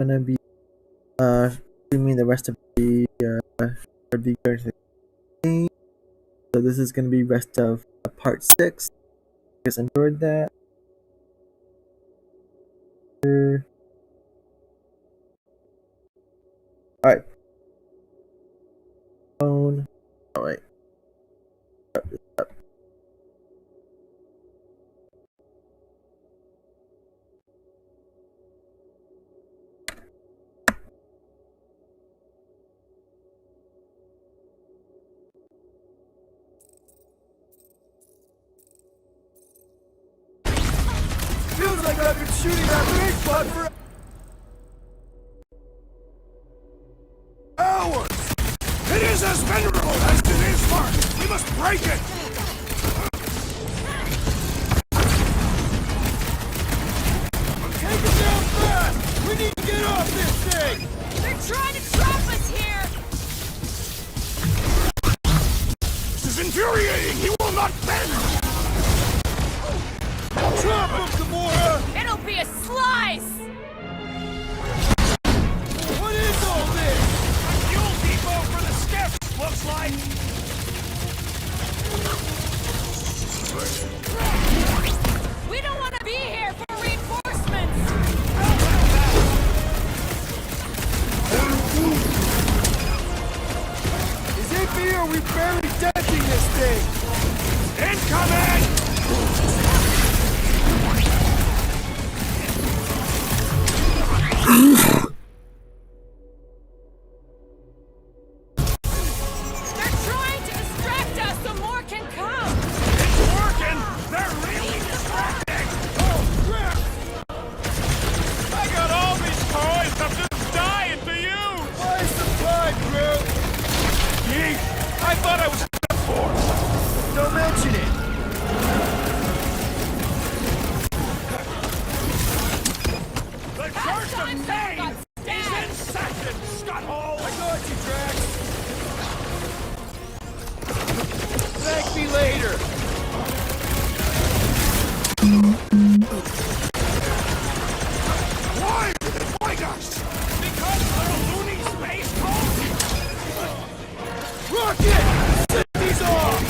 gonna be streaming the rest of the current game. So this is gonna be rest of part 6. You guys enjoyed that? Alright. Phone. Alright. Feels like I've been shooting that big spot for hours! It is as venerable as it is smart! We must break it! Take it down fast! We need to get off this thing! They're trying to trap us here! This is infuriating! He will not bend! Trap him, Gamora! It'll be a slice! What is all this? A fuel depot for the skiffs, looks like! We don't want to be here for reinforcements! Is it me or are we barely denting this thing? Incoming! They're trying to distract us so more can come! It's working! They're really distracting! Oh, crap! I got all these toys! I'm just dying to use! Why supply, Groot? Yeet! I thought I was the Force! Don't mention it! The Curse of Pain is in session, Scutthole! I got you, Drax! Thank me later! Why did they fight us? Because of the loony space cult? Rocket! Set these off!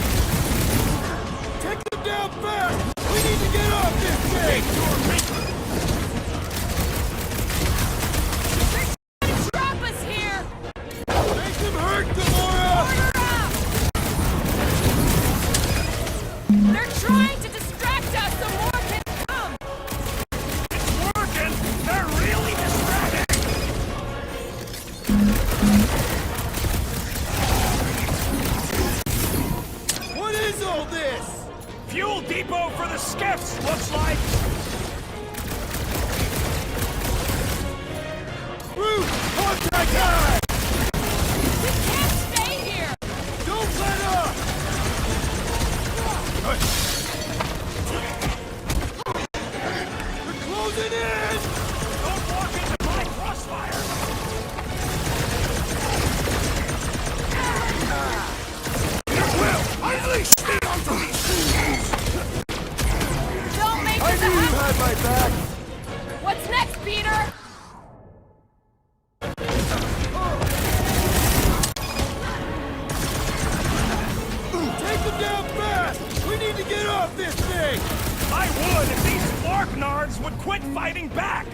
Take them down fast! We need to get off this thing! Trap us here! Make them hurt, Gamora! Order up! They're trying to distract us so more can come! It's working! They're really distracting! What is all this? Fuel depot for the skiffs, looks like! Groot! Contact guy! We can't stay here! Don't let up! We're closing in! Don't walk into my crossfire! It will! Unleash me onto these fools! Don't make I this knew a you house! had my back! What's next, Peter? Take them down fast! We need to get off this thing! I would if these Flarknards would quit fighting back!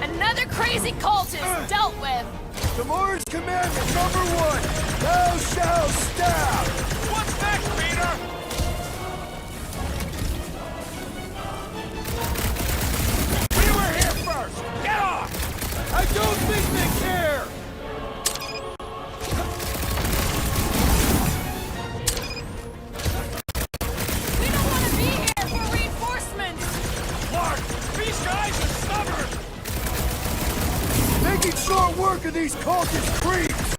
Another crazy cultist dealt with! Gamora's commandment #1! Thou shalt stab! What's next, Peter? We were here first! Get off! I don't think they care! We don't want to be here for reinforcements! Clark, these guys are stubborn! Making short work of these cultist creeps!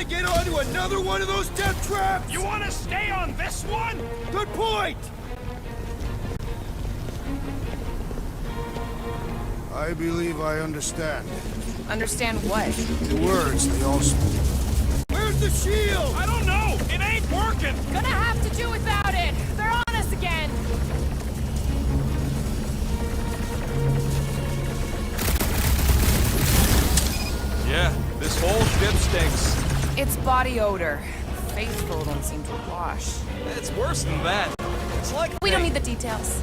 get onto another one of those death traps? You want to stay on this one? Good point! I believe I understand. Understand what? The words they all speak. Where's the shield? I don't know! It ain't working! Gonna have to do without it. They're on us again. Yeah, this whole ship stinks. It's body odor. Faithful don't seem to wash. It's worse than that. It's like We don't need the details.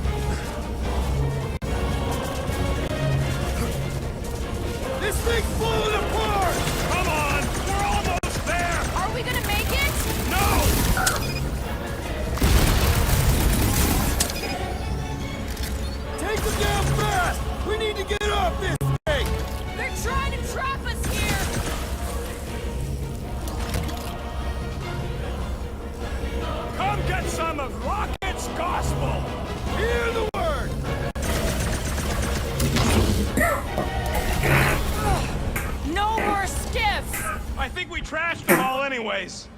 This thing's falling apart! Come on! We're almost there! Are we gonna make it? No! Take them down fast! We need to get off this thing! They're trying to trap us here. Come get some of Rocket's gospel! Hear the word! No more skiffs. I think we trashed them all anyways.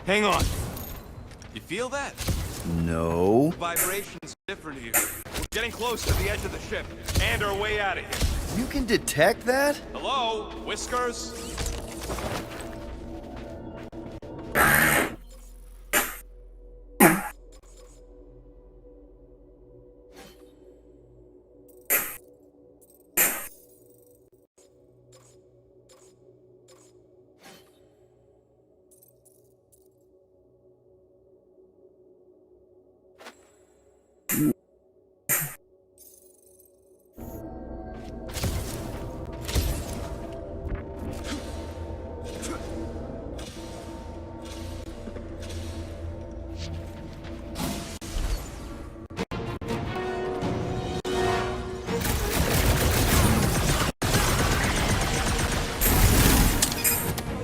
Hang on. You feel that? No. Vibrations different here. We're getting close to the edge of the ship, and our way out of here. You can detect that? Hello, Whiskers?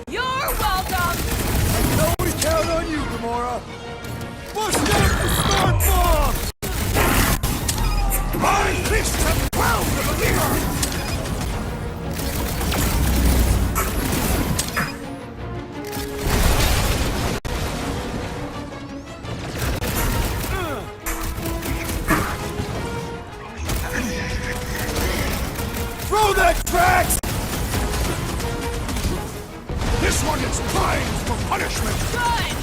You're welcome. Always count on you, Gamora! Bust out the smart bomb! My fists have ground to the leader! Throw that tracks! This one is primed for punishment! Good.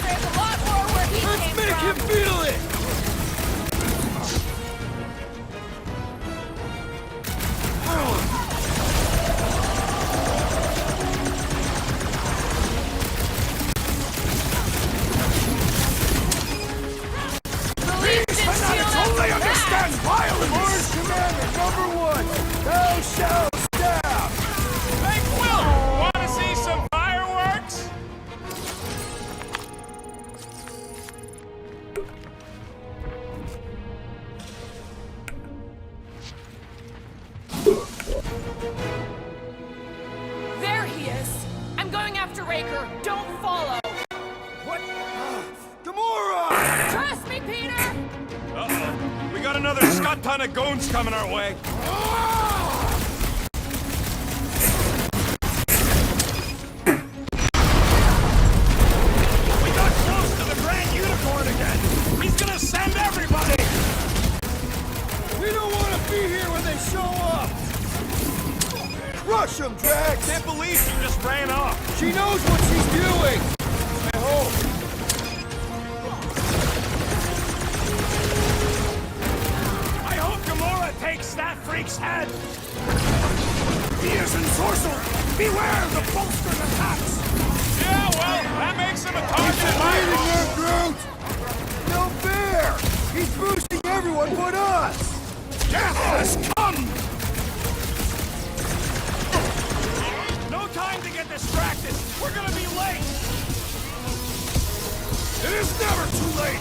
There's a lot more where he Let's came make from. him feel it! Believe this Fanatics shield only after understand that. violence! Lord Commander #1, thou shalt stab! Hey, Quill! Want to see some fireworks? There he is. I'm going after Raker. Don't follow. What? Gamora! Trust me, Peter. Uh-oh. We got another scut ton of goons coming our way. We got close to the Grand Unicorn again. He's gonna send everybody. We don't want to be here when they show up. Crush him, Drax. Can't believe she just ran off. She knows what she's doing. I hope. I hope Gamora takes that freak's head! He is ensorcelled! Beware the bolster's attacks! Yeah, well, that makes him a target! He's bleeding there, Groot! No fair! He's boosting everyone but us! Death has come! No time to get distracted! We're gonna be late! It is never too late!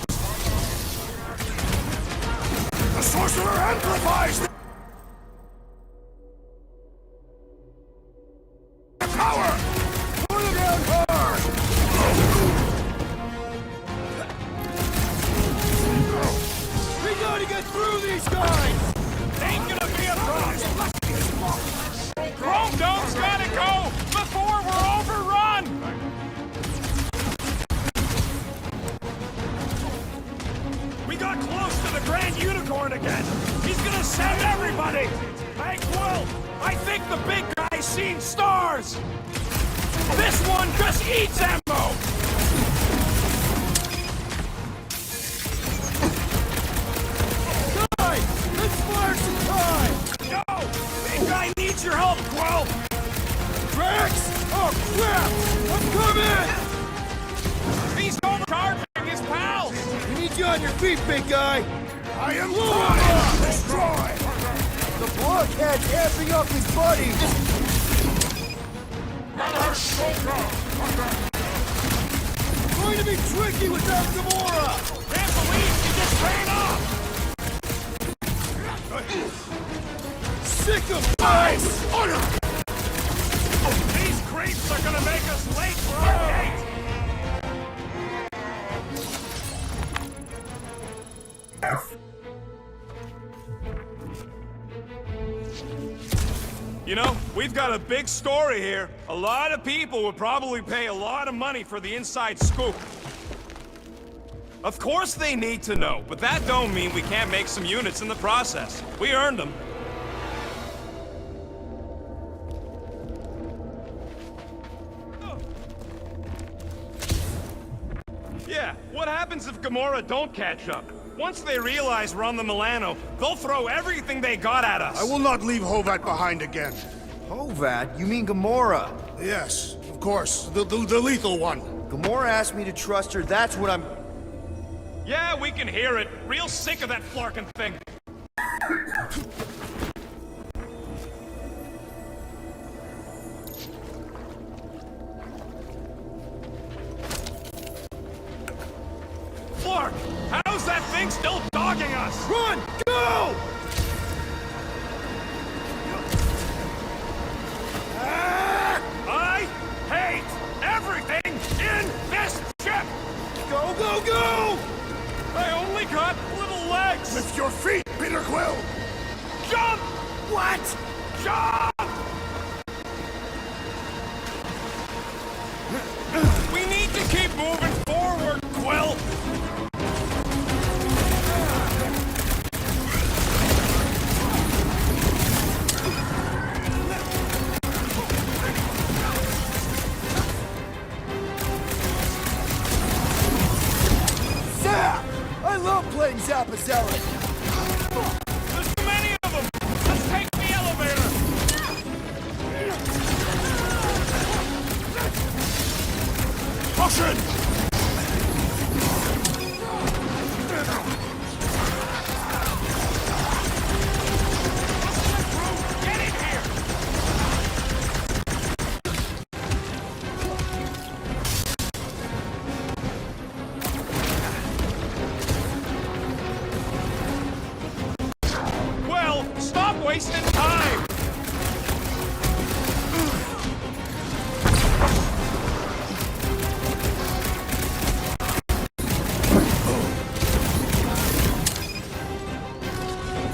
The sorcerer amplifies the power! Pull it down hard! We gotta get through these guys! Ain't gonna be a problem! send everybody! Hey, Quill! I think the big guy's seen stars! This one just eats ammo! Guys! Let's fire some time! Yo! Big guy needs your help, Quill! Drax! Oh, crap! I'm coming! He's overcharging his pals! We need you on your feet, big guy! I am trying! Destroy! The blockhead's amping up his buddy! Going to be tricky without Gamora! Can't believe he just ran off! Sick of ice! These creeps are gonna make us late for our date! You know, we've got a big story here. A lot of people would probably pay a lot of money for the inside scoop. Of course they need to know, but that don't mean we can't make some units in the process. We earned them. Yeah, what happens if Gamora don't catch up? Once they realize we're on the Milano, they'll throw everything they got at us. I will not leave Hovat behind again. Hovat? You mean Gamora? Yes, of course. The lethal one. Gamora asked me to trust her, that's what I'm... Yeah, we can hear it. Real sick of that flarkin' thing. Flark! How's that thing still dogging us? Run! Go! I hate everything in this ship! Go, go, go! I only got little legs! Lift your feet, Peter Quill! Jump! What? Jump! We need to keep moving forward, Quill! I love playing Zappazella! There's too many of them! Let's take the elevator! Caution! Get in here! Well, stop wasting time!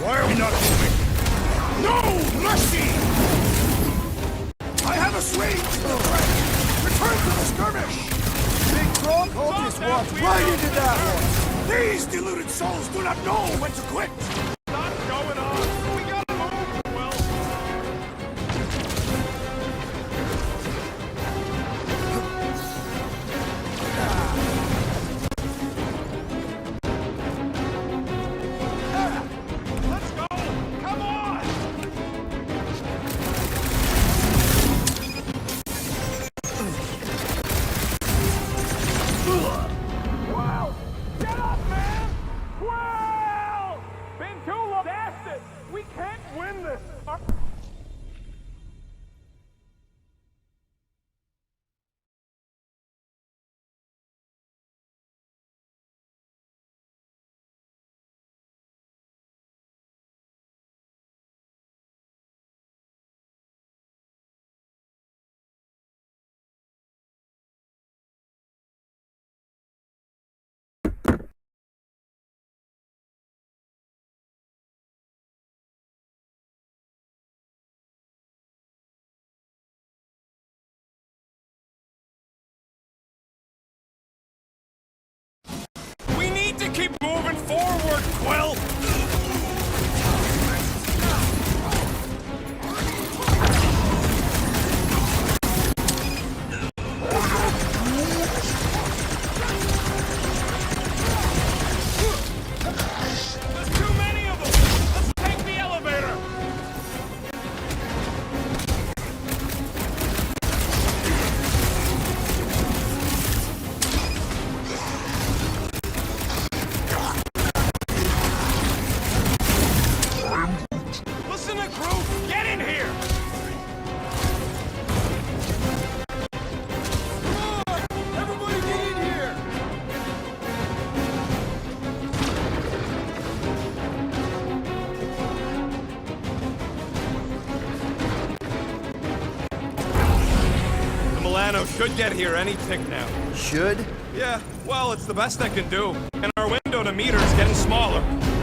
Why are we not moving? No mercy! I have a swing to the right! Return to the skirmish! Big Trump just walked right into that one! These deluded souls do not know when to quit! Not going on! We gotta move, Quill! Let's go! Come on! Wow! Get up, man! Wow! Been too long. That's it! We can't win this! We need to keep moving forward, Quill! should get here any tick now. Should? Yeah, well, it's the best I can do. And our window to meter is getting smaller.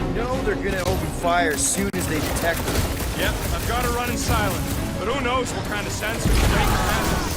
You know they're gonna open fire as soon as they detect her. Yep, I've got to run in silent. But who knows what kind of sensors Drake has.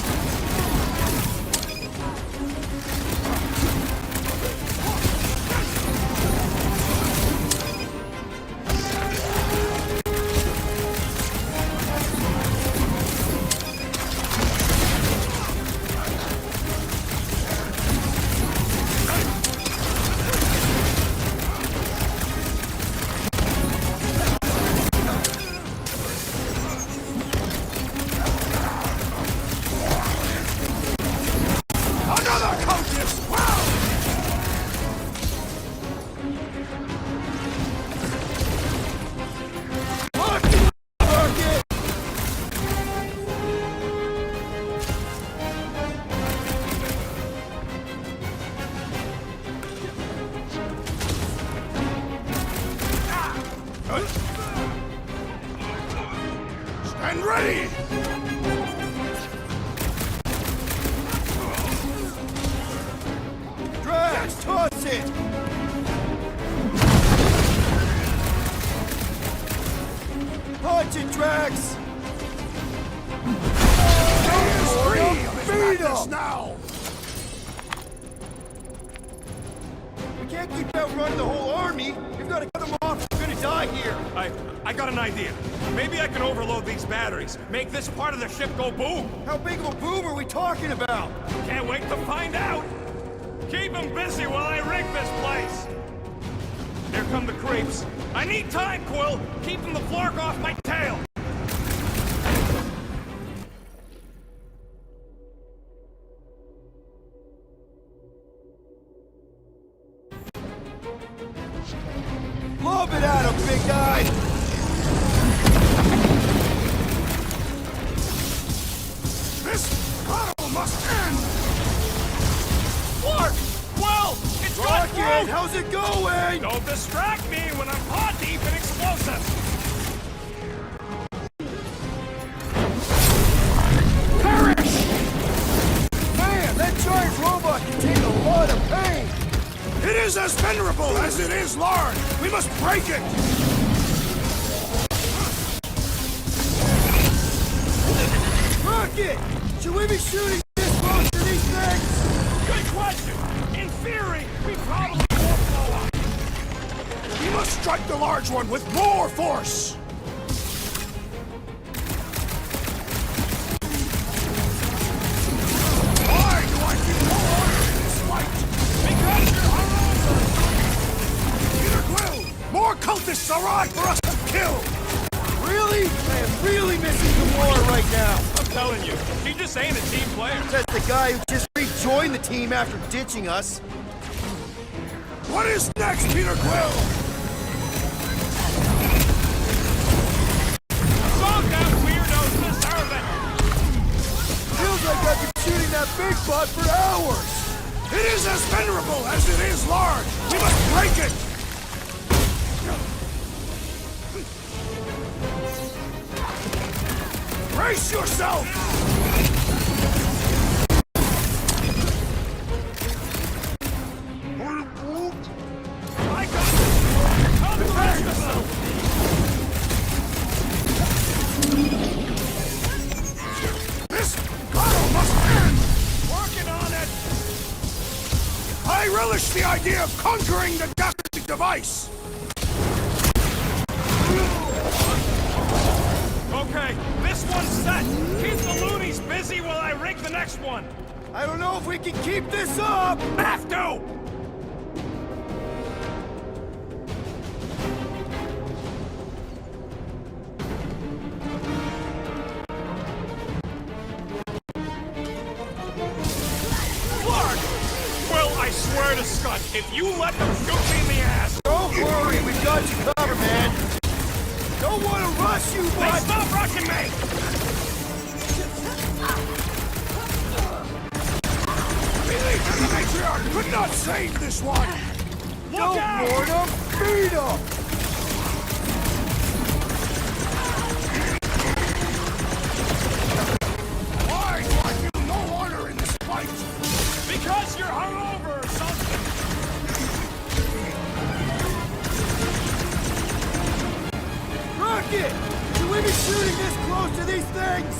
Another cultist! Wow! Stand ready! Drax, toss it! Punch it, Drax! Beat him! Now! We can't keep outrunning the whole army. We've got to cut them off. We're gonna die here. I got an idea. Maybe I can overload these batteries. Make this part of the ship go boom. How big of a boom are we talking about? Can't wait to find out. Keep them busy while I rig this place. Here come the creeps. I need time, Quill. Keeping the flark off my tail. Lob it at him, big guy! This battle must end! Flark! Quill! It's got Rocket, through! how's it going? Don't distract me when I'm paw deep in explosives! Man, that giant robot can take a lot of pain! It is as venerable as it is large! We must break it! Rocket! Should we be shooting this close to these things? Good question! In theory, we probably won't blow up. We must strike the large one with more force! Why do I feel no honor in this fight? Because you're Peter Quill! More cultists arrive for us to kill! Really? I am really missing Gamora right now. I'm telling you, she just ain't a team player. Says the guy who just rejoined the team after ditching us. What is next, Peter Quill? Fuck that weirdo's deserve it! Feels like I've been shooting that big butt for hours. It is as venerable as it is large! We must break it! Brace yourself! I got this! Come prepare yourself! This battle must end! Working on it! I relish the idea of conquering the Daphne device! Okay, this one's set! Keep the loonies busy while I rig the next one! I don't know if we can keep this up. Have to! Clark! Well, I swear to Scott, if you let them shoot me in the ass, Don't worry, we got you covered, man. Don't want to rush you, they but stop rushing me! Believe that the matriarch could not save this one! Look don't out! warn him. Beat him. Why do I feel no honor in this Because you're hungover or something! Rocket! Should we be shooting this close to these things?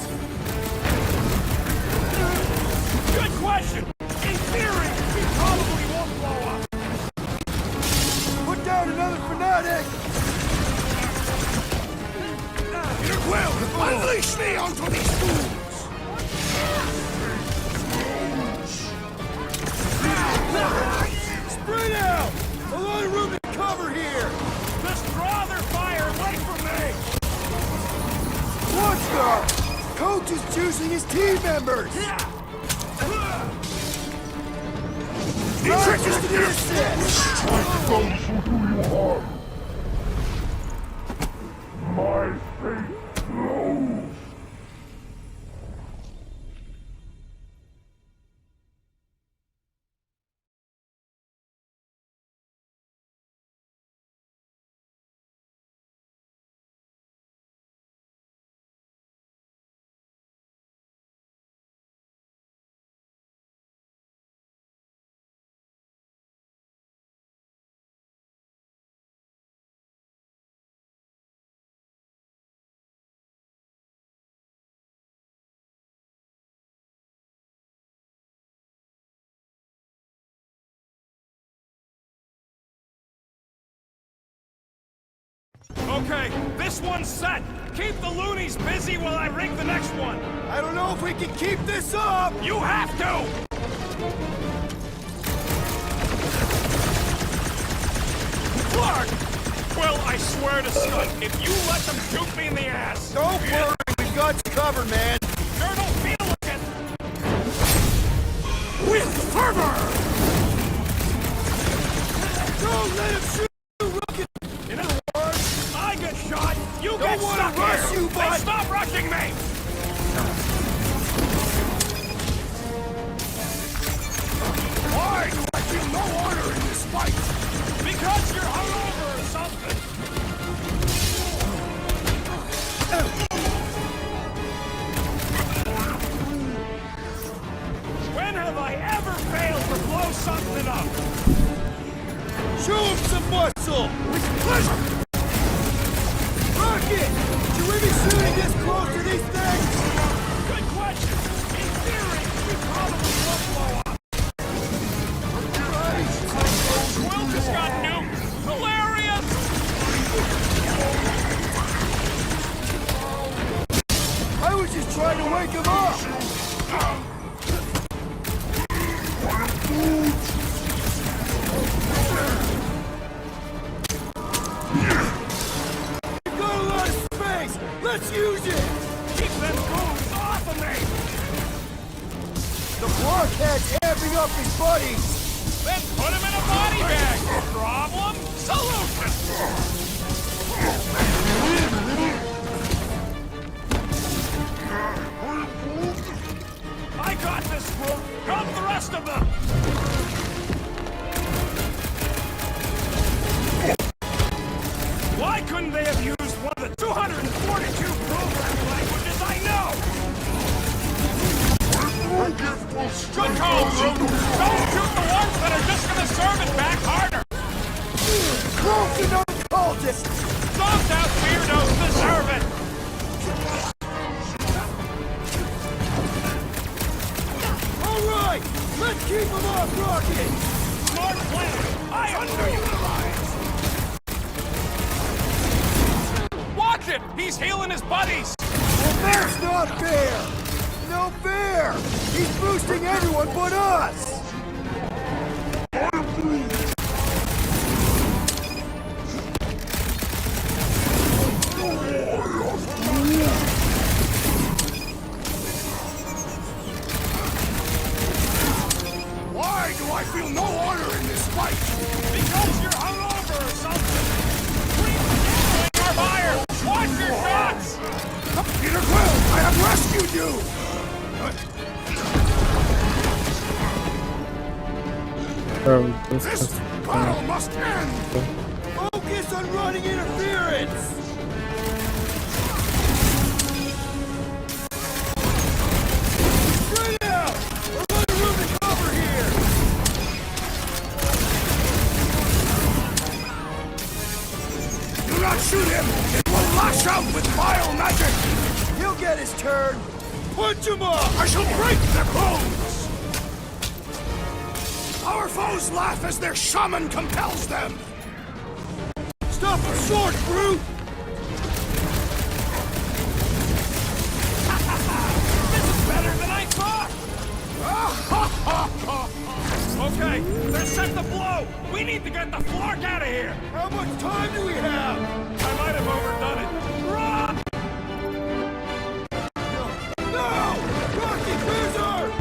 Good question! In theory, we probably won't blow up! Put down another fanatic! Peter Quill, unleash me onto these fools! Spread out! A lot of room to cover here! Just draw their fire away from me! Watch out! Coach is choosing his team members! Not just an assist! My fate blows! Okay, this one's set! Keep the loonies busy while I rig the next one! I don't know if we can keep this up! You have to! Clark! Well, I swear to Scud, if you let them shoot me in the ass... Don't worry, we've got you covered, man! Sure don't feel like it! With fervor! Don't let him shoot you, Rocket! In other words, I get shot, you Don't get wanna stuck rush here! you, Hey, bud. stop rushing me! Why do I feel no honor in this fight? Because you're hungover or something! When have I ever failed to blow something up? Show him some muscle! With pleasure! Rocket! Should we be shooting this close to these things? Good question. In theory, we probably won't blow up. Quill just got nuked. Hilarious! I was just trying to wake him up! We've got a lot of space! Let's use it! Keep them goons off of me! The blockhead's amping up his buddies! Then put him in a body bag! Problem? Solution! I got this, Groot! Help the rest of them! Why couldn't they have used one of the 242 programming languages I know? Good call, Groot! Don't shoot the ones that are just gonna serve it back harder! Close another cultist! Thumbs out weirdos deserve it! Alright! Let's keep him off Rocket! Smart plan! I underutilize! Watch it! He's healing his buddies! Well, that's not fair! No fair! He's boosting everyone but us! Why do I feel no honor in this fight? Because you're hungover or something! Scream in our fire! Watch your shots! Peter Quill, I have rescued you! This battle must end! Focus on running interference! Spread out! A lot of room to cover here! out with vile magic! He'll get his turn! Punch him off! I shall break their bones! Our foes laugh as their shaman compels them! Stop him short, brute! Better than I thought! Okay, they're set to blow! We need to get the Flark out of here! How much time do we have? I might have overdone it. Run! No! Rocky Cruiser!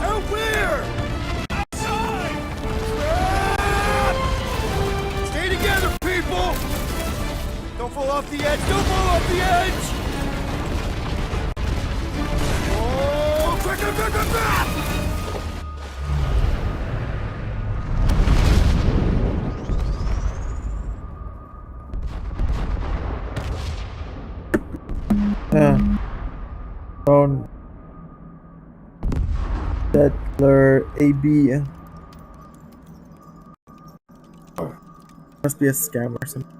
Out where? Stay together, people! Don't fall off the edge! Don't fall off the edge! Oh, quicker, quicker, back! Phone. Settler AB. Must be a scam or something.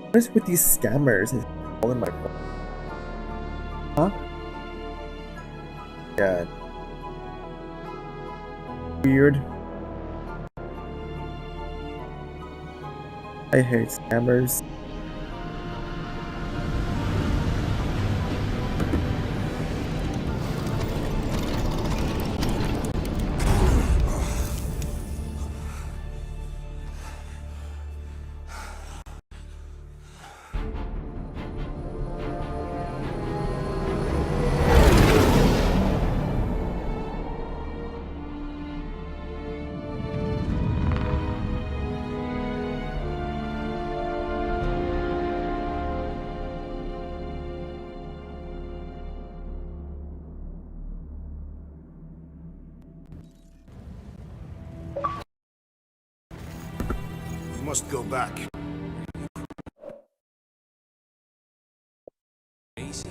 What is with these scammers? It's all in my phone. Huh? Yeah. Weird. I hate scammers. Must go back. Easy.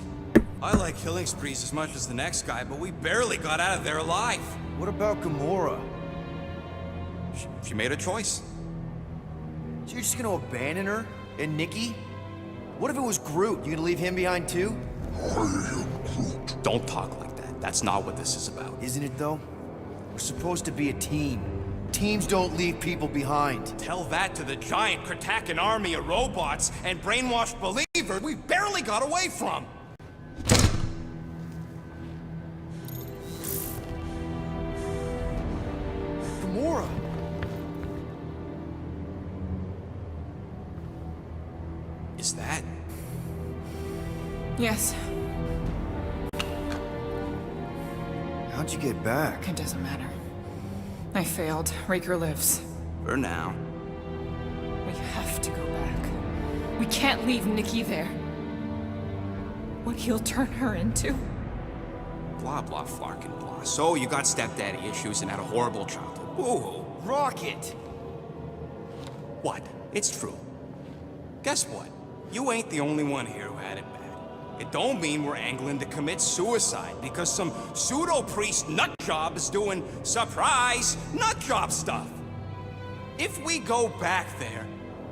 I like killing sprees as much as the next guy, but we barely got out of there alive. What about Gamora? She made a choice. So you're just gonna abandon her? And Nikki? What if it was Groot? You gonna leave him behind too? Don't talk like that. That's not what this is about. Isn't it though? We're supposed to be a team. Teams don't leave people behind. Tell that to the giant Kratakan army of robots and brainwashed believers we barely got away from. Gamora! Is that? Yes, How'd you get back? it doesn't matter. I failed. Raker lives. For now. We have to go back. We can't leave Nikki there. What he'll turn her into. Blah, blah, flark and blah. So you got stepdaddy issues and had a horrible childhood. Woo-hoo. Rocket! What? It's true. Guess what? You ain't the only one here who had it bad. It don't mean we're angling to commit suicide because some pseudo-priest nutjob is doing surprise nutjob stuff. If we go back there,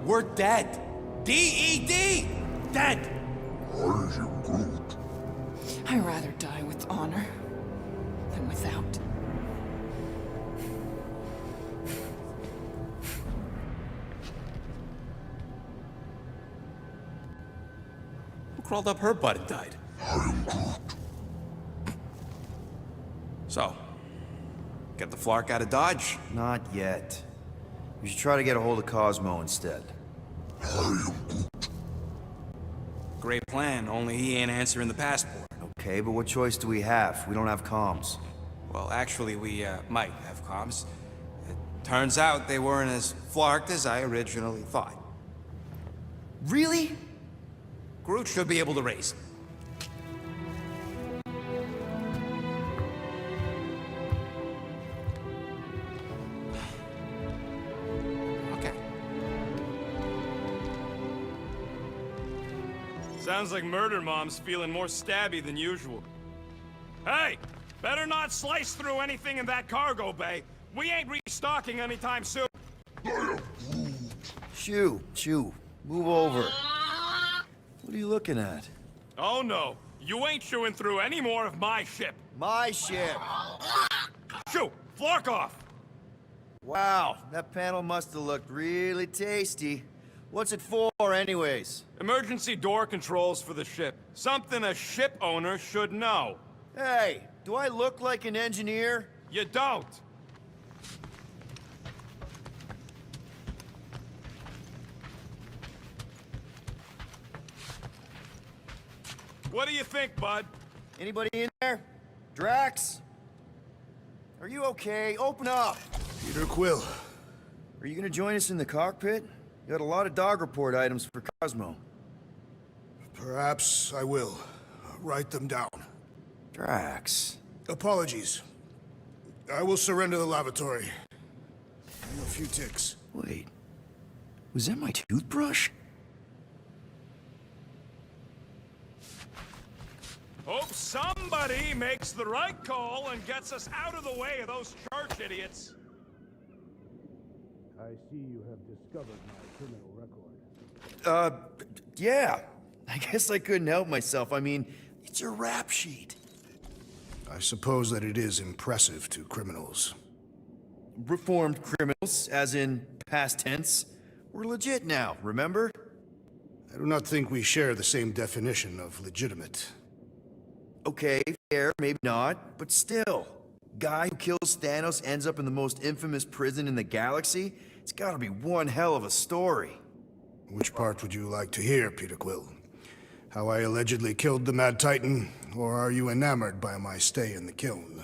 we're dead. D-E-D! Dead! I'd rather die with honor than without. Who crawled up her butt and died? So, get the Flark out of Dodge? Not yet. We should try to get a hold of Cosmo instead. Great plan, only he ain't answering the passport. Okay, but what choice do we have? We don't have comms. Well, actually, we might have comms. It turns out they weren't as flarked as I originally thought. Really? Groot should be able to raise them. Okay. Sounds like Murder Mom's feeling more stabby than usual. Hey! Better not slice through anything in that cargo bay. We ain't restocking anytime soon. Shoo, move over. What are you looking at? Oh no, you ain't chewing through any more of my ship. My ship! Shoo, flark off! Wow, that panel must have looked really tasty. What's it for, anyways? Emergency door controls for the ship. Something a ship owner should know. Hey, do I look like an engineer? You don't. What do you think, bud? Anybody in there? Drax? Are you okay? Open up! Peter Quill. Are you gonna join us in the cockpit? You got a lot of dog report items for Cosmo. Perhaps I will. Write them down. Drax. Apologies. I will surrender the lavatory. A few ticks. Wait. Was that my toothbrush? Hope somebody makes the right call and gets us out of the way of those church idiots. I see you have discovered my criminal record. Yeah. I guess I couldn't help myself. I mean, it's your rap sheet. I suppose that it is impressive to criminals. Reformed criminals, as in past tense. We're legit now, remember? I do not think we share the same definition of legitimate. Okay, fair, maybe not, but still. Guy who kills Thanos ends up in the most infamous prison in the galaxy? It's gotta be one hell of a story. Which part would you like to hear, Peter Quill? How I allegedly killed the Mad Titan, or are you enamored by my stay in the kiln?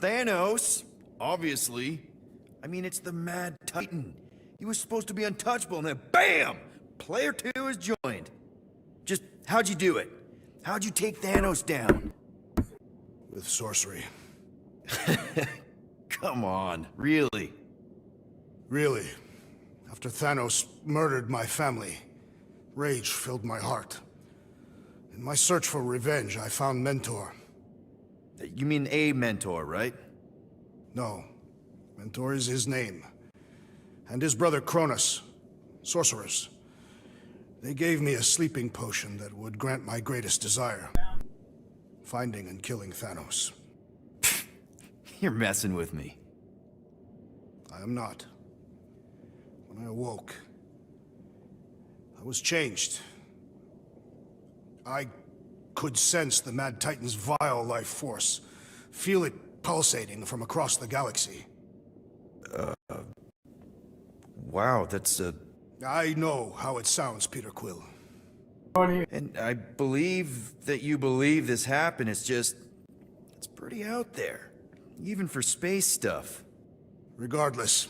Thanos? Obviously. I mean, it's the Mad Titan. He was supposed to be untouchable, and then BAM! Player 2 is joined. Just, how'd you do it? How'd you take Thanos down? With sorcery. Come on, really? Really. After Thanos murdered my family, rage filled my heart. In my search for revenge, I found Mentor. You mean a mentor, right? No. Mentor is his name. And his brother Cronus, sorcerers. They gave me a sleeping potion that would grant my greatest desire. Finding and killing Thanos. You're messing with me. I am not. When I awoke, I was changed. I could sense the Mad Titan's vile life force. Feel it pulsating from across the galaxy. Wow, that's I know how it sounds, Peter Quill. And I believe that you believe this happened. It's just... it's pretty out there. Even for space stuff. Regardless,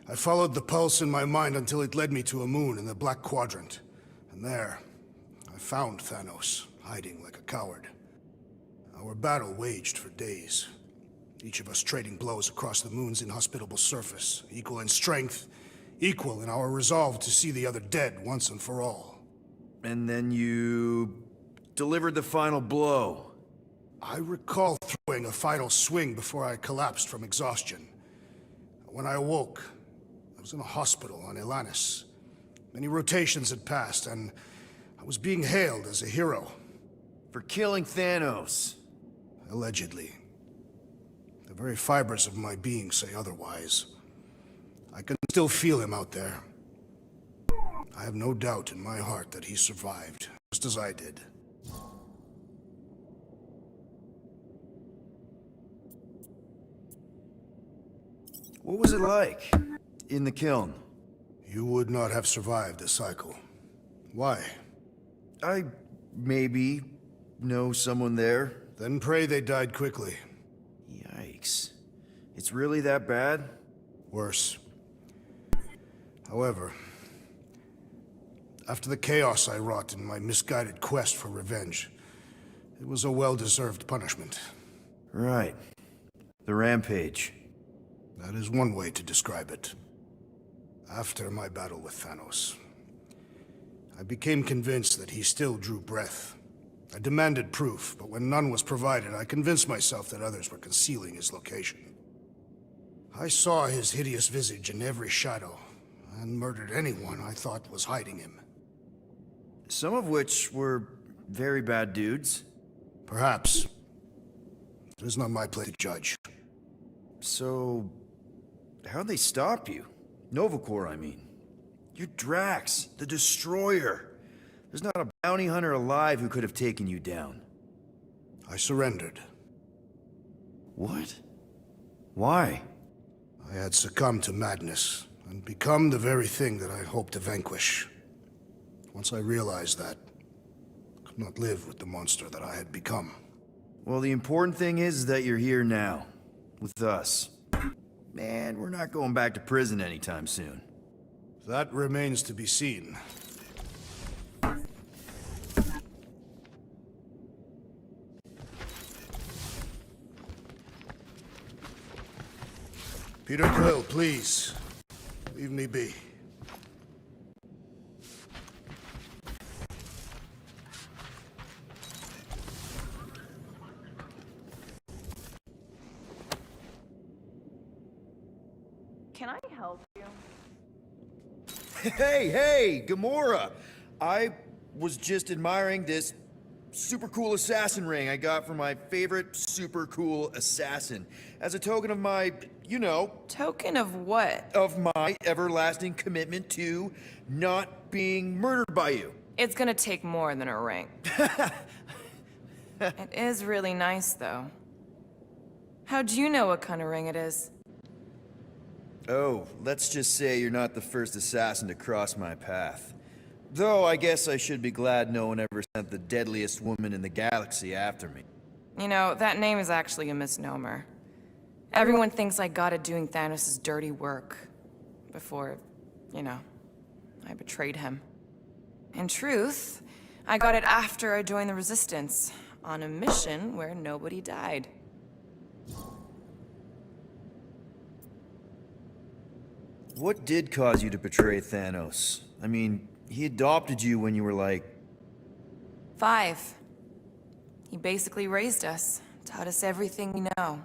I followed the pulse in my mind until it led me to a moon in the Black Quadrant. And there, I found Thanos, hiding like a coward. Our battle waged for days. Each of us trading blows across the moon's inhospitable surface, equal in strength, equal in our resolve to see the other dead once and for all. And then you... delivered the final blow. I recall throwing a final swing before I collapsed from exhaustion. When I awoke, I was in a hospital on Elanis. Many rotations had passed, and I was being hailed as a hero. For killing Thanos. Allegedly. The very fibers of my being say otherwise. I can still feel him out there. I have no doubt in my heart that he survived, just as I did. What was it like in the kiln? You would not have survived the cycle. Why? I maybe know someone there. Then pray they died quickly. Yikes. It's really that bad? Worse. However, after the chaos I wrought in my misguided quest for revenge, it was a well-deserved punishment. Right. The rampage. That is one way to describe it. After my battle with Thanos, I became convinced that he still drew breath. I demanded proof, but when none was provided, I convinced myself that others were concealing his location. I saw his hideous visage in every shadow, and murdered anyone I thought was hiding him. Some of which were very bad dudes. Perhaps. It is not my place to judge. So, how'd they stop you? Nova Corps, I mean. You're Drax, the Destroyer. There's not a bounty hunter alive who could have taken you down. I surrendered. What? Why? I had succumbed to madness, and become the very thing that I hoped to vanquish. Once I realized that, I could not live with the monster that I had become. Well, the important thing is that you're here now. With us. Man, we're not going back to prison anytime soon. That remains to be seen. Peter Quill, please. Leave me be. Can I help you? Hey, Gamora! I was just admiring this super cool assassin ring I got from my favorite super cool assassin. As a token of my, you know... Token of what? Of my everlasting commitment to not being murdered by you. It's gonna take more than a ring. It is really nice, though. How'd you know what kind of ring it is? Oh, let's just say you're not the first assassin to cross my path. Though I guess I should be glad no one ever sent the deadliest woman in the galaxy after me. You know, that name is actually a misnomer. Everyone thinks I got it doing Thanos' dirty work. Before, you know, I betrayed him. In truth, I got it after I joined the Resistance, on a mission where nobody died. What did cause you to betray Thanos? I mean, he adopted you when you were like... 5. He basically raised us, taught us everything we know.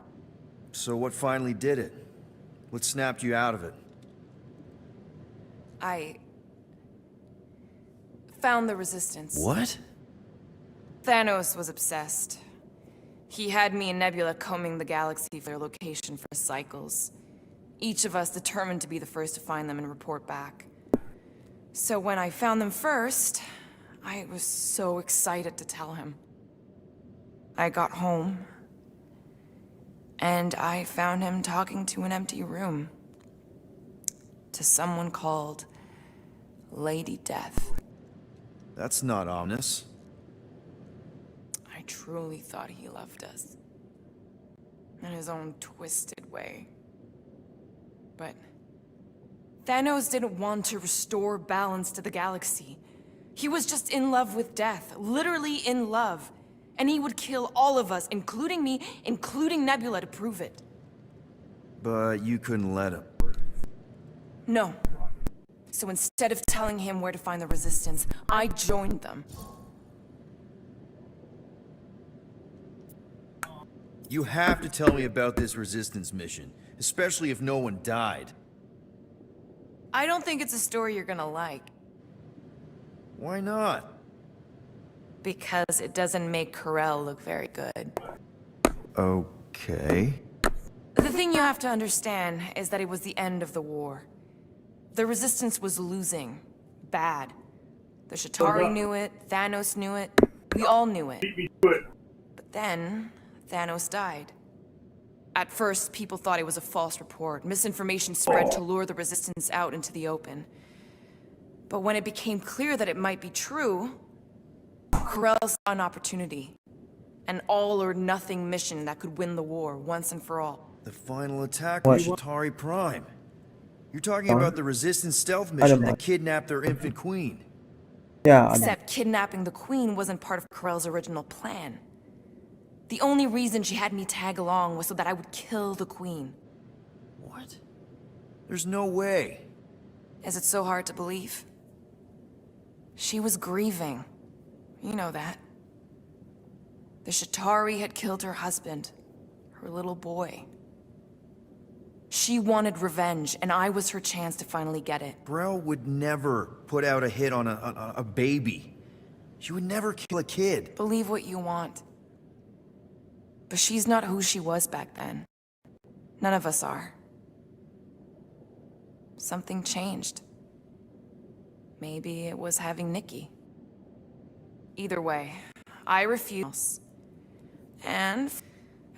So what finally did it? What snapped you out of it? I found the Resistance. What? Thanos was obsessed. He had me and Nebula combing the galaxy for their location for cycles. Each of us determined to be the first to find them and report back. So when I found them first, I was so excited to tell him. I got home, and I found him talking to an empty room. To someone called Lady Death. That's not ominous. I truly thought he loved us. In his own twisted way. But Thanos didn't want to restore balance to the galaxy. He was just in love with death, literally in love. And he would kill all of us, including me, including Nebula, to prove it. But you couldn't let him. No. So instead of telling him where to find the Resistance, I joined them. You have to tell me about this Resistance mission, especially if no one died. I don't think it's a story you're gonna like. Why not? Because it doesn't make Karel look very good. Okay. The thing you have to understand is that it was the end of the war. The Resistance was losing. Bad. The Chitauri knew it, Thanos knew it, we all knew it. But then, Thanos died. At first, people thought it was a false report. Misinformation spread to lure the Resistance out into the open. But when it became clear that it might be true, Corell saw an opportunity. An all-or-nothing mission that could win the war once and for all. The final attack on Shatari Prime. You're talking about the Resistance stealth mission that kidnapped their infant queen. Yeah, I know. Except kidnapping the Queen wasn't part of Corell's original plan. The only reason she had me tag along was so that I would kill the Queen. What? There's no way. Is it so hard to believe? She was grieving. You know that. The Shatari had killed her husband, her little boy. She wanted revenge, and I was her chance to finally get it. Brel would never put out a hit on a baby. She would never kill a kid. Believe what you want. But she's not who she was back then. None of us are. Something changed. Maybe it was having Nikki. Either way, I refused. And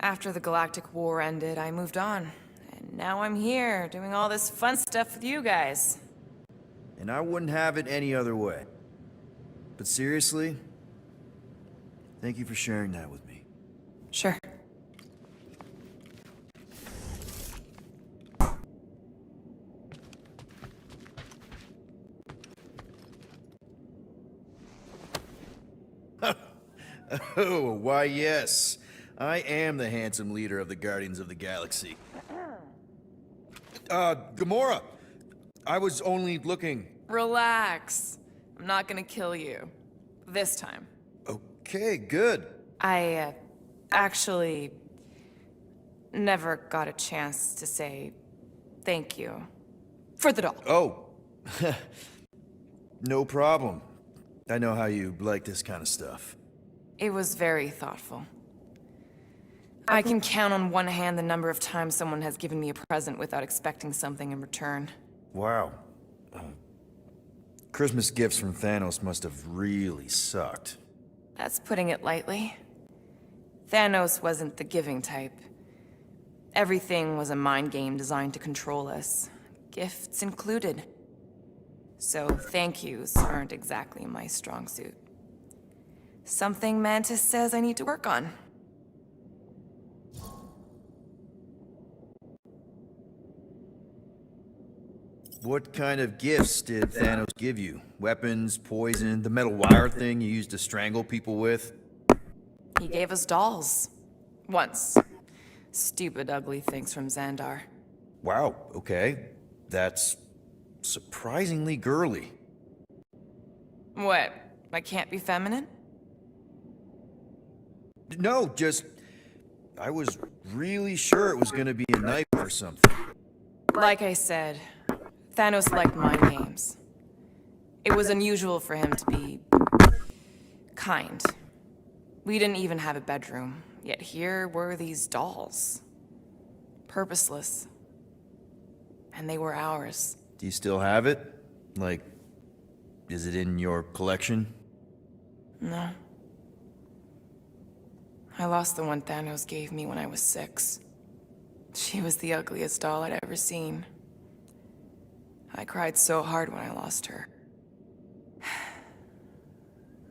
after the Galactic War ended, I moved on. And now I'm here, doing all this fun stuff with you guys. And I wouldn't have it any other way. But seriously, thank you for sharing that with me. Sure. Oh, why yes. I am the handsome leader of the Guardians of the Galaxy. Gamora! I was only looking... Relax. I'm not gonna kill you. This time. Okay, good. I, actually never got a chance to say thank you for the doll. Oh. No problem. I know how you like this kind of stuff. It was very thoughtful. I can count on one hand the number of times someone has given me a present without expecting something in return. Wow. Christmas gifts from Thanos must have really sucked. That's putting it lightly. Thanos wasn't the giving type. Everything was a mind game designed to control us, gifts included. So thank yous aren't exactly my strong suit. Something Mantis says I need to work on. What kind of gifts did Thanos give you? Weapons, poison, the metal wire thing you used to strangle people with? He gave us dolls. Once. Stupid, ugly things from Xandar. Wow, okay. That's surprisingly girly. What? I can't be feminine? No, just... I was really sure it was gonna be a knife or something. Like I said, Thanos liked mind games. It was unusual for him to be... kind. We didn't even have a bedroom, yet here were these dolls. Purposeless. And they were ours. Do you still have it? Like, is it in your collection? No. I lost the one Thanos gave me when I was 6. She was the ugliest doll I'd ever seen. I cried so hard when I lost her.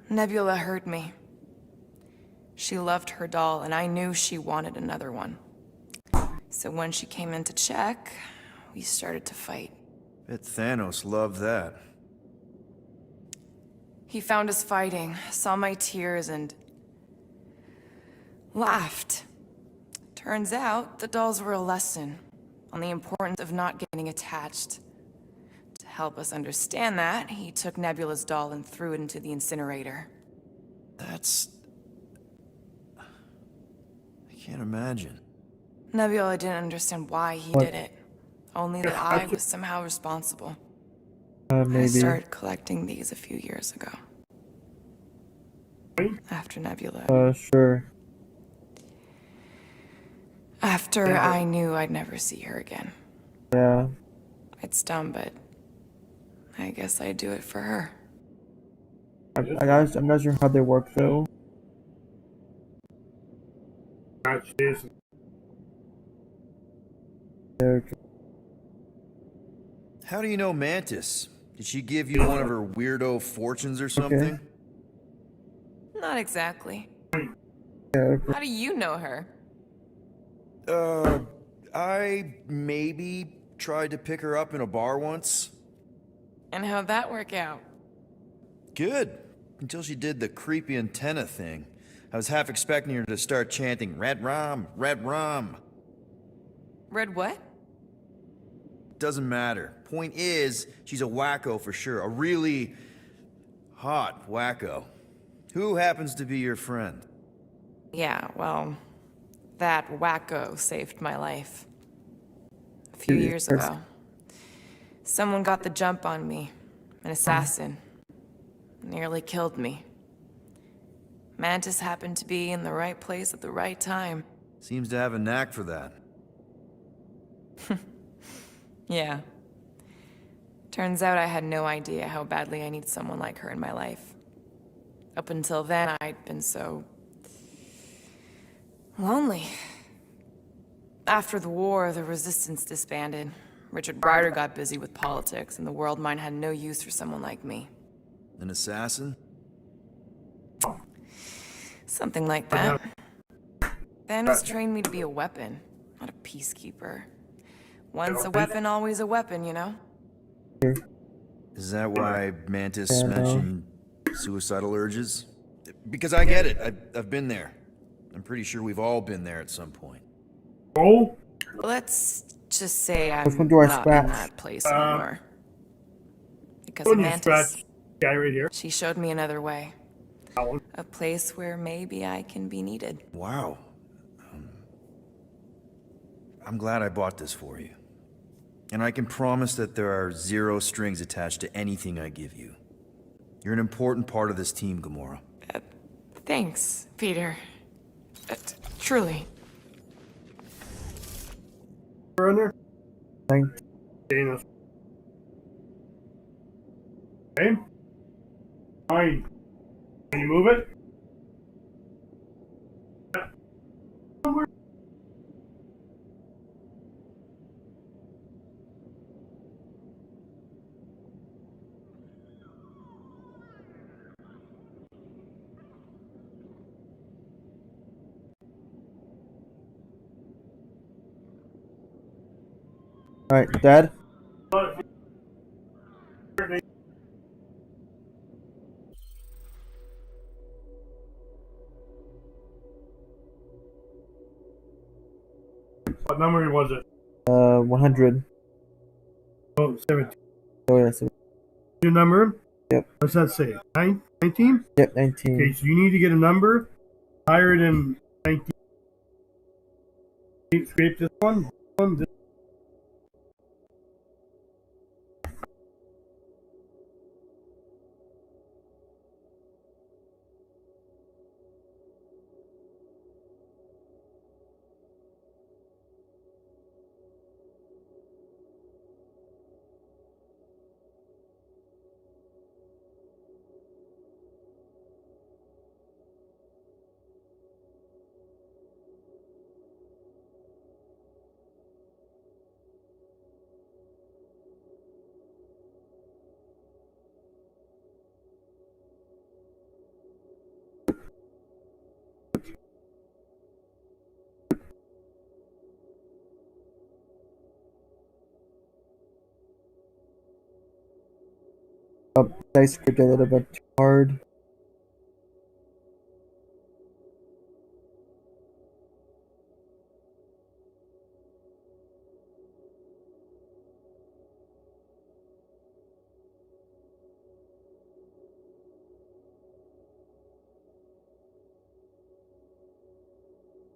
Nebula hurt me. She loved her doll, and I knew she wanted another one. So when she came in to check, we started to fight. Bet Thanos loved that. He found us fighting, saw my tears, and laughed. Turns out, the dolls were a lesson on the importance of not getting attached. To help us understand that, he took Nebula's doll and threw it into the incinerator. That's... I can't imagine. Nebula didn't understand why he did it. Only that I was somehow responsible. I Maybe. started collecting these a few years ago. After Nebula. Sure. After I knew I'd never see her again. Yeah. It's dumb, but I guess I'd do it for her. I'm not sure how they work though. character. How do you know Mantis? Did she give you one of her weirdo fortunes or something? Not exactly. Character. How do you know her? I maybe tried to pick her up in a bar once. And how'd that work out? Good. Until she did the creepy antenna thing. I was half expecting her to start chanting, Red Rum, Red Rum. Red what? Doesn't matter. Point is, she's a wacko for sure. A really hot wacko. Who happens to be your friend? Yeah, well, that wacko saved my life. A few years ago. Someone got the jump on me. An assassin. Nearly killed me. Mantis happened to be in the right place at the right time. Seems to have a knack for that. Yeah. Turns out I had no idea how badly I need someone like her in my life. Up until then, I'd been so... lonely. After the war, the resistance disbanded. Richard Ryder got busy with politics, and the world mine had no use for someone like me. An assassin? Something like that. Thanos trained me to be a weapon, not a peacekeeper. Once a weapon, always a weapon, you know? Is that why Mantis mentioned suicidal urges? Because I get it. I've been there. I'm pretty sure we've all been there at some point. Oh, Let's just say I'm Which one do I not scratch? in that place anymore. Because wouldn't you Mantis, scratch guy right here? she showed me another way. That one. A place where maybe I can be needed. Wow. I'm glad I bought this for you. And I can promise that there are zero strings attached to anything I give you. You're an important part of this team, Gamora. Thanks, Peter. Truly. We're in there. Thank Dana. Okay. Fine. Can you move it? Alright, Dad? What number was it? 100. Oh, 17. Oh, yeah, so, Your number? Yep. What's that say? 19? yep, 19. Okay, so you need to get a number higher than 19. Scrape this one. This. Dice could get a little bit too hard.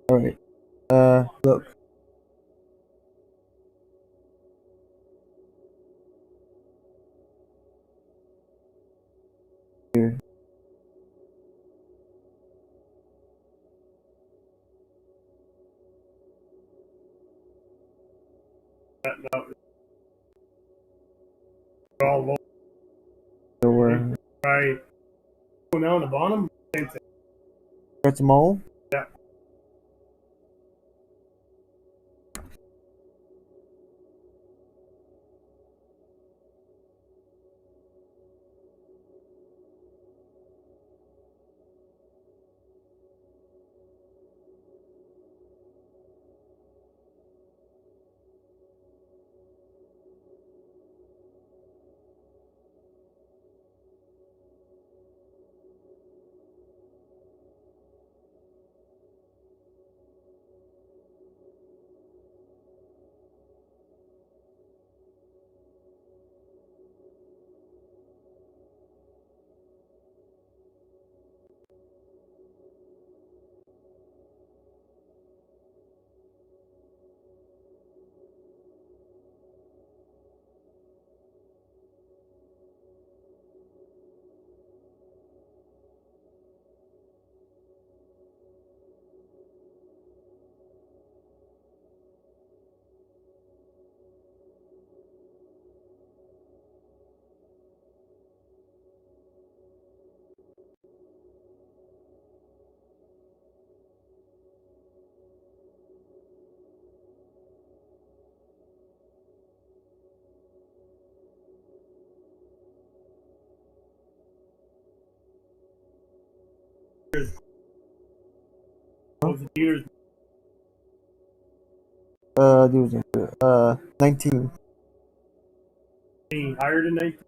Alright. Look. Here. No. They're all low. So we're... Right. Go down the bottom. Same thing. Start them all? Yeah. What's the dealer's 19. being higher than 19?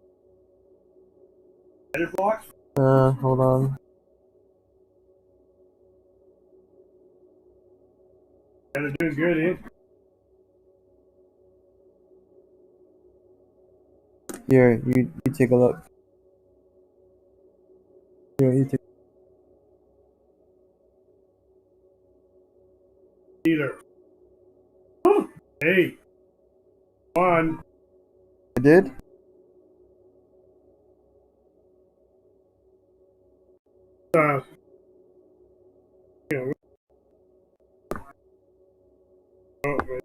Letter blocks? Hold on. They're doing good, eh? Here, you take a look. Here, you take. Dealer. Whew. Hey. One. I did? You know, oh, wait.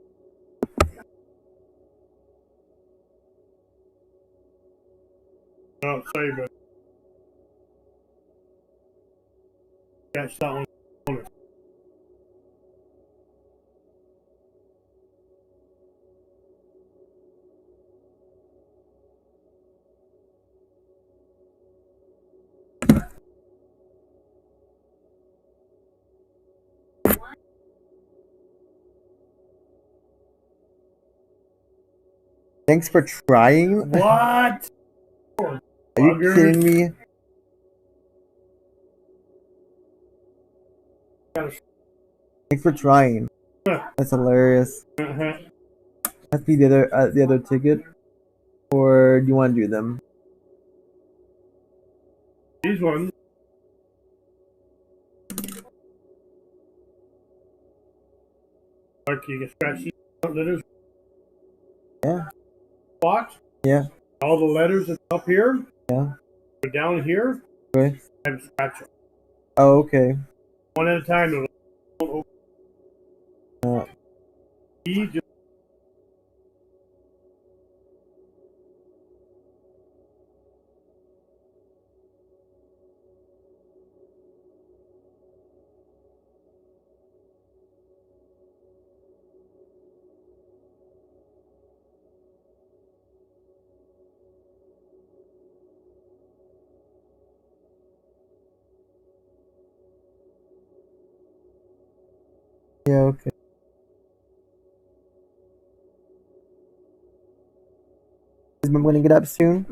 Oh, sorry, but catch that one. Thanks for trying? What? Are you kidding me? Thanks for trying. That's hilarious. That's be the other ticket, or do you want to do them? These ones. Like you can scratch these letters. Yeah. Box. Yeah. All the letters that's up here. Yeah. Go down here. Okay. And scratch them. Oh, okay. One at a time. E just Yeah, okay. Is Mom gonna get up soon?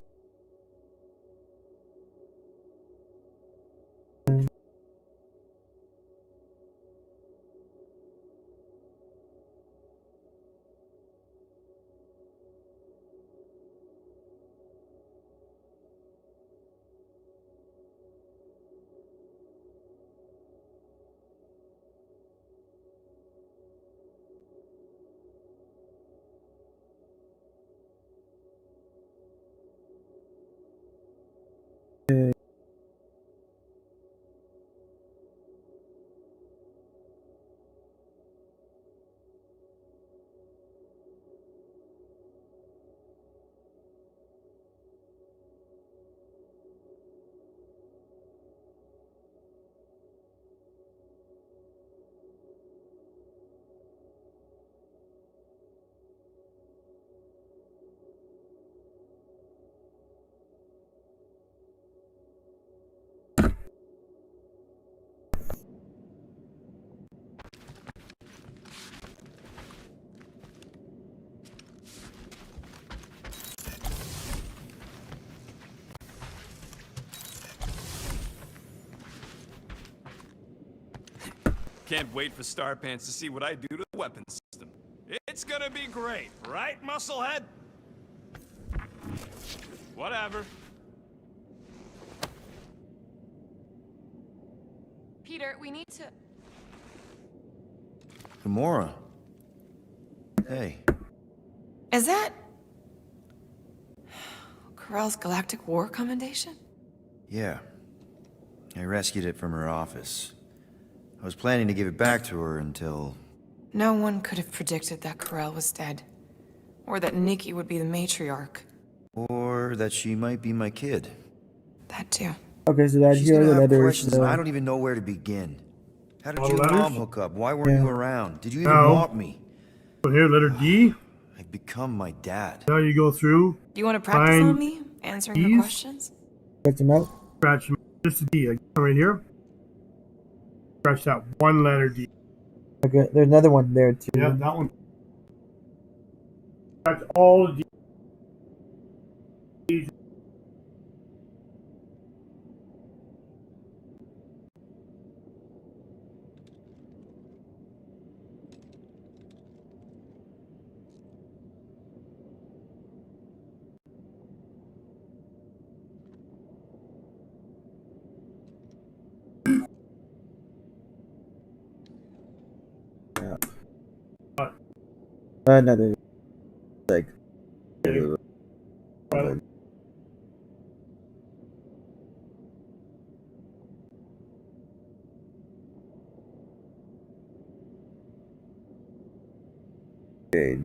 Can't wait for Starpants to see what I do to the weapon system. It's gonna be great, right, Musclehead? Whatever. Peter, we need to... Gamora. Hey. Is that... Corell's Galactic War Commendation? Yeah. I rescued it from her office. I was planning to give it back to her until... No one could have predicted that Corell was dead. Or that Nikki would be the matriarch. Or that she might be my kid. That too. Okay, so that She's here are gonna the have letters. questions, and I don't even know where to begin. How did All you and letters? Mom hook up? Why weren't you around? Did you even No. want me? so here, letter D. I've become my dad. Now you go through. Do you want to practice Fine. on me? Answering her Please? questions? Scratch them out. Scratch this is D. Like, right here. Scratch that one letter D. Okay, there's another one there too. Yeah, that one. That's all the Another like. Okay.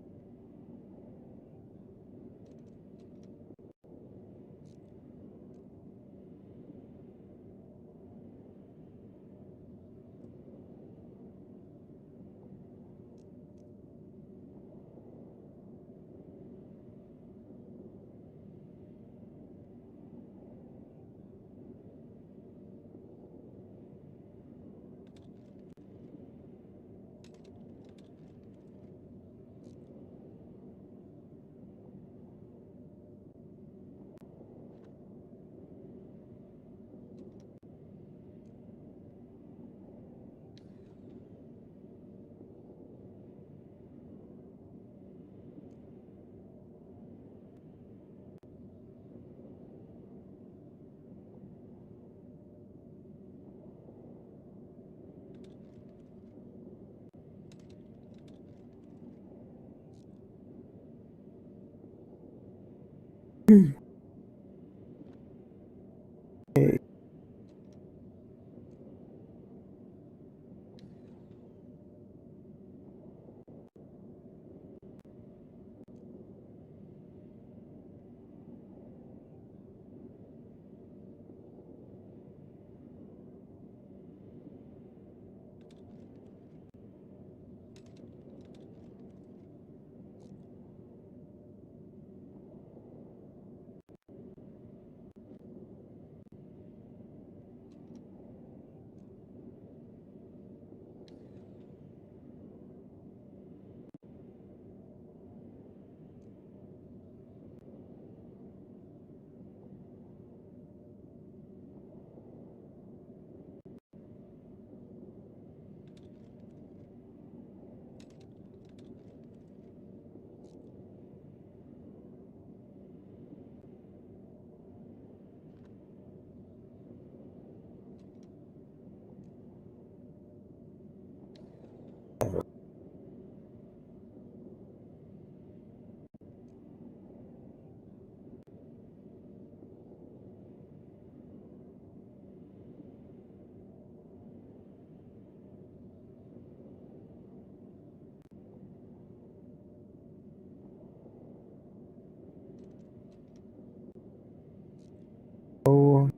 Oh.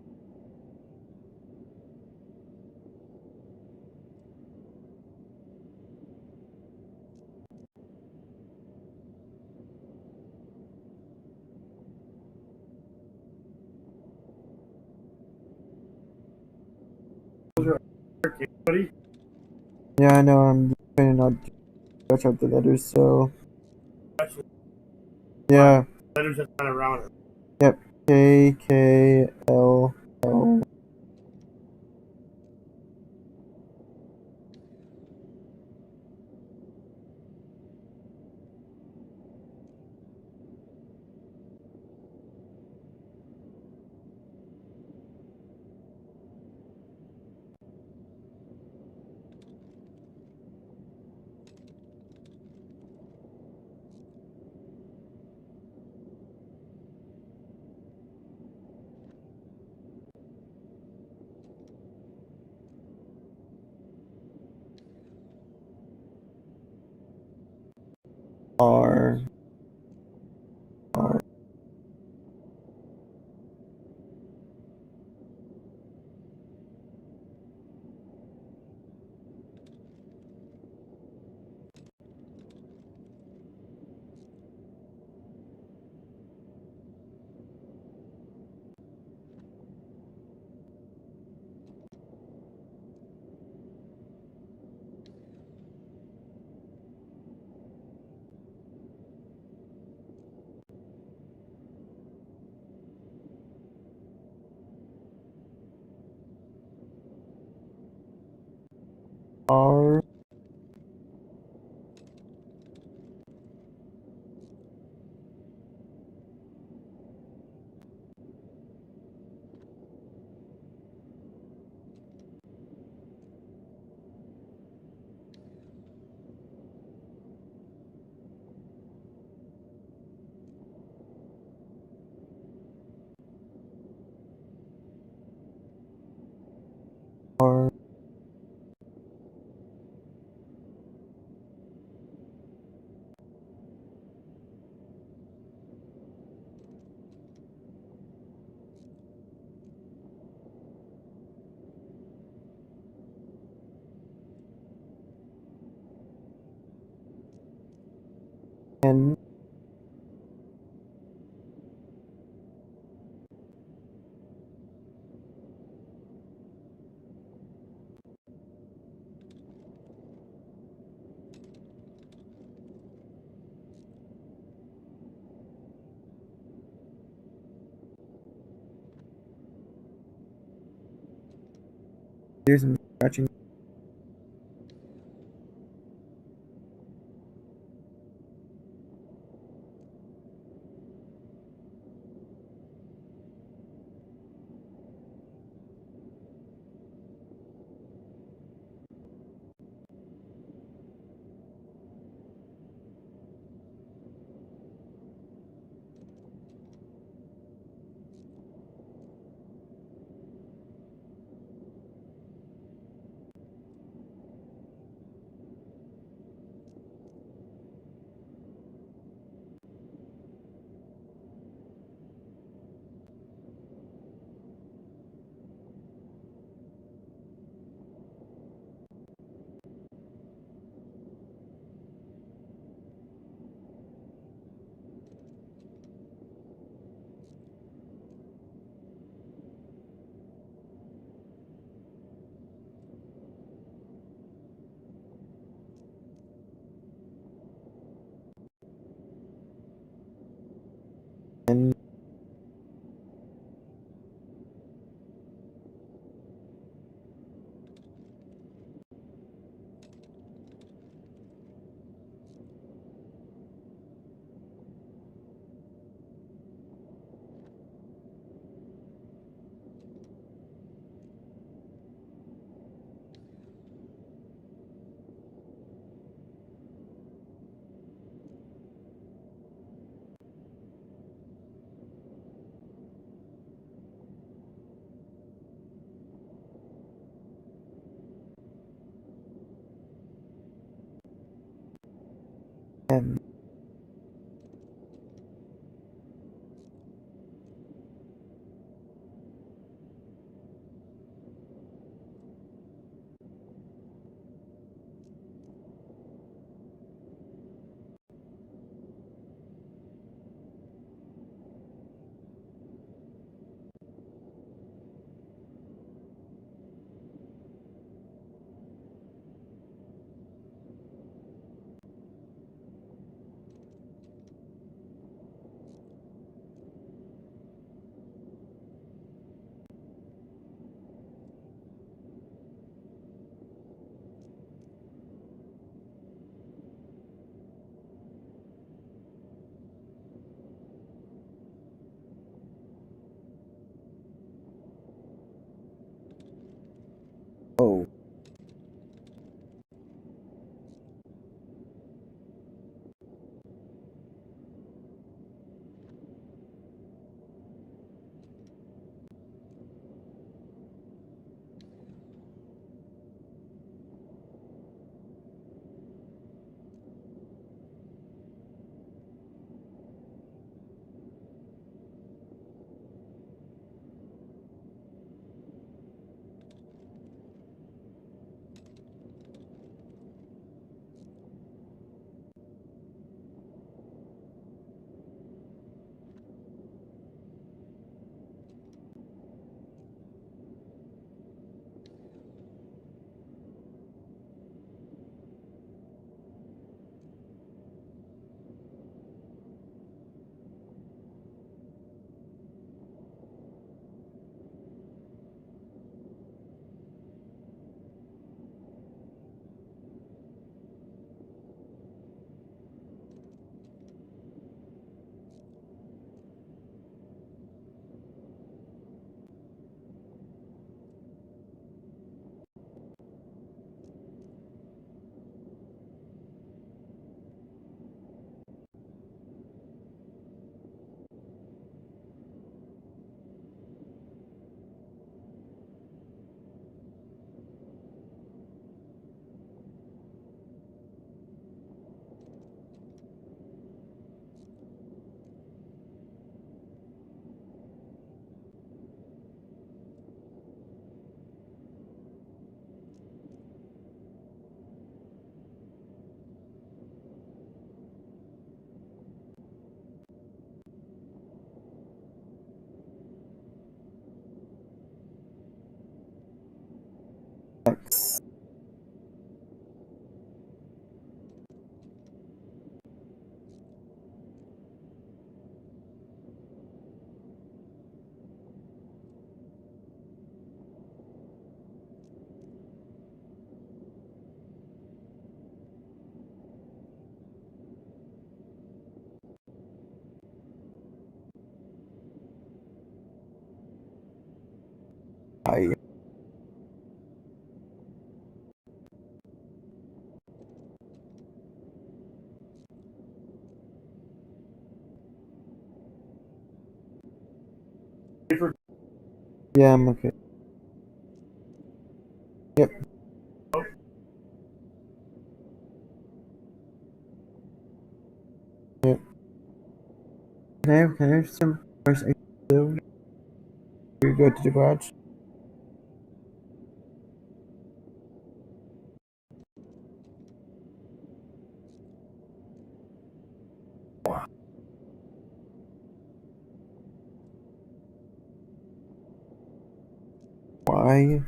buddy. Yeah, I know. I'm trying to not scratch out the letters. So yeah. Letters are kind of rounded. Yep. KKLL. R. R. R. R. N. Here's some scratching. X. I. Yeah, I'm okay. Yep. Yep. Can I have some first aid blue? You go to the garage. Why?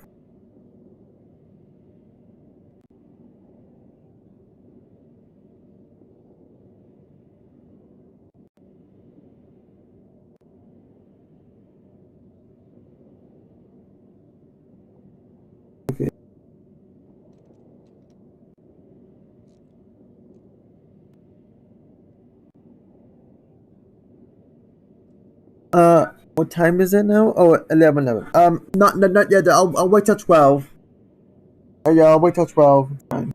Okay. What time is it now? Oh, 11. Not yet. I'll wait till 12. Yeah, I'll wait till 12. Fine.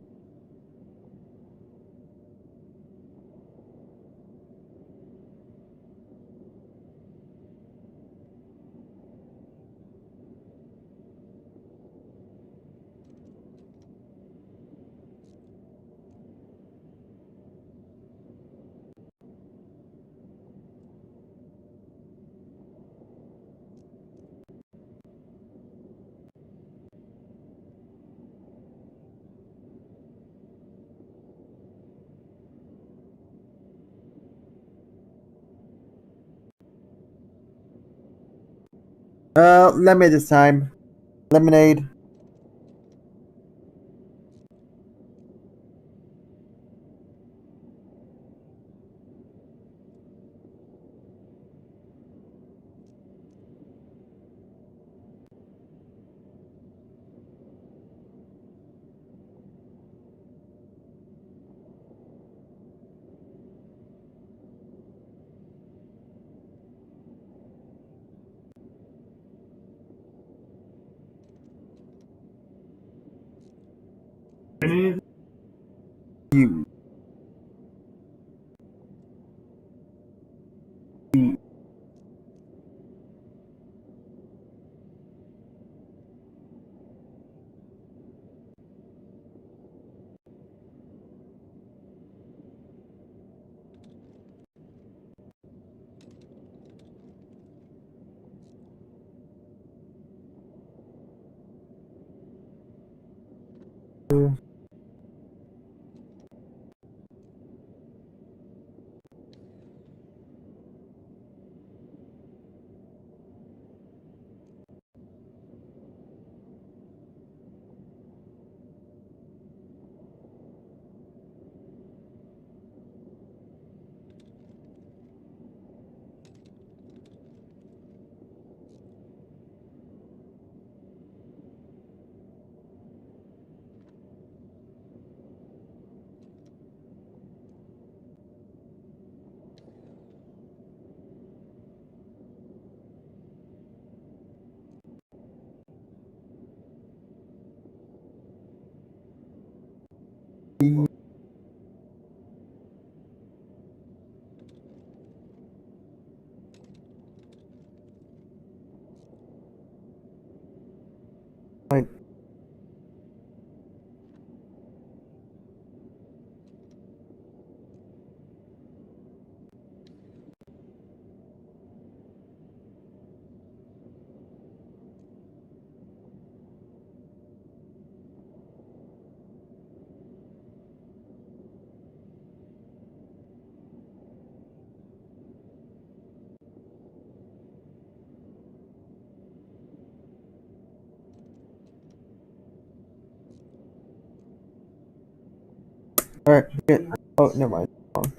Lemonade this time. Lemonade. Any You. Fine. Alright, good. Oh, never mind. Wrong.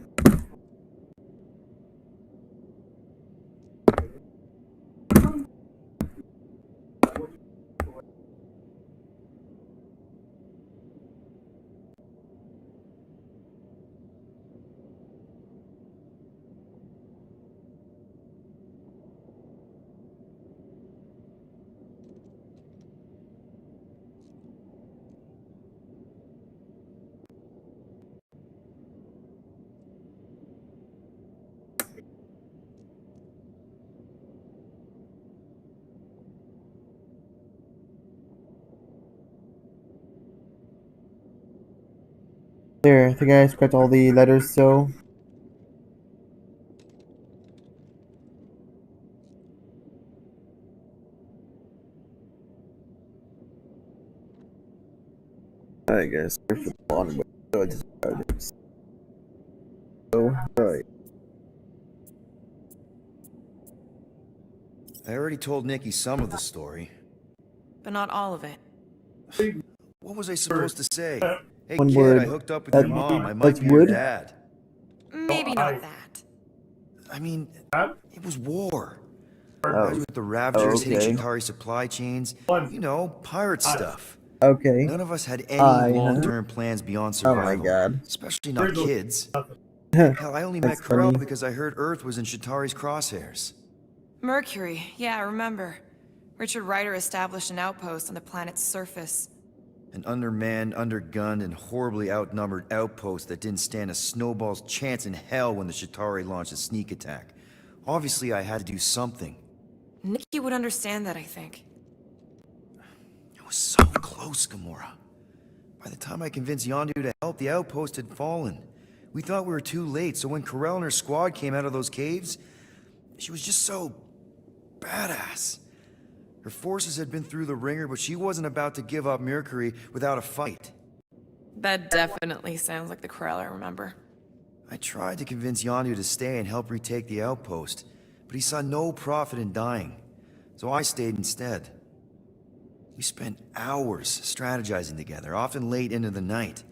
There, I think I scratched all the letters, so. I guess for the bottom, but so I just projects. So, alright. I already told Nikki some of the story. But not all of it. What was I supposed to say? Hey One kid, word. I hooked up with your mom. I might That's be your wood? dad. Maybe not that. I mean, That? it was war. Oh, With the Ravagers okay. hitting Chitauri supply chains. You know, pirate stuff. okay. None of us had any Huh? long-term plans beyond Oh survival. my god. Especially not kids. Hell, Hell, I only met That's Corell funny. because I heard Earth was in Chitauri's crosshairs. Mercury, yeah, I remember. Richard Ryder established an outpost on the planet's surface. An undermanned, undergunned, and horribly outnumbered outpost that didn't stand a snowball's chance in hell when the Chitauri launched a sneak attack. Obviously, I had to do something. Nikki would understand that, I think. It was so close, Gamora. By the time I convinced Yondu to help, the outpost had fallen. We thought we were too late, so when Corell and her squad came out of those caves, she was just so badass. Her forces had been through the ringer, but she wasn't about to give up Mercury without a fight. That definitely sounds like the Corell I remember. I tried to convince Yondu to stay and help retake the outpost, but he saw no profit in dying, so I stayed instead. We spent hours strategizing together, often late into the night.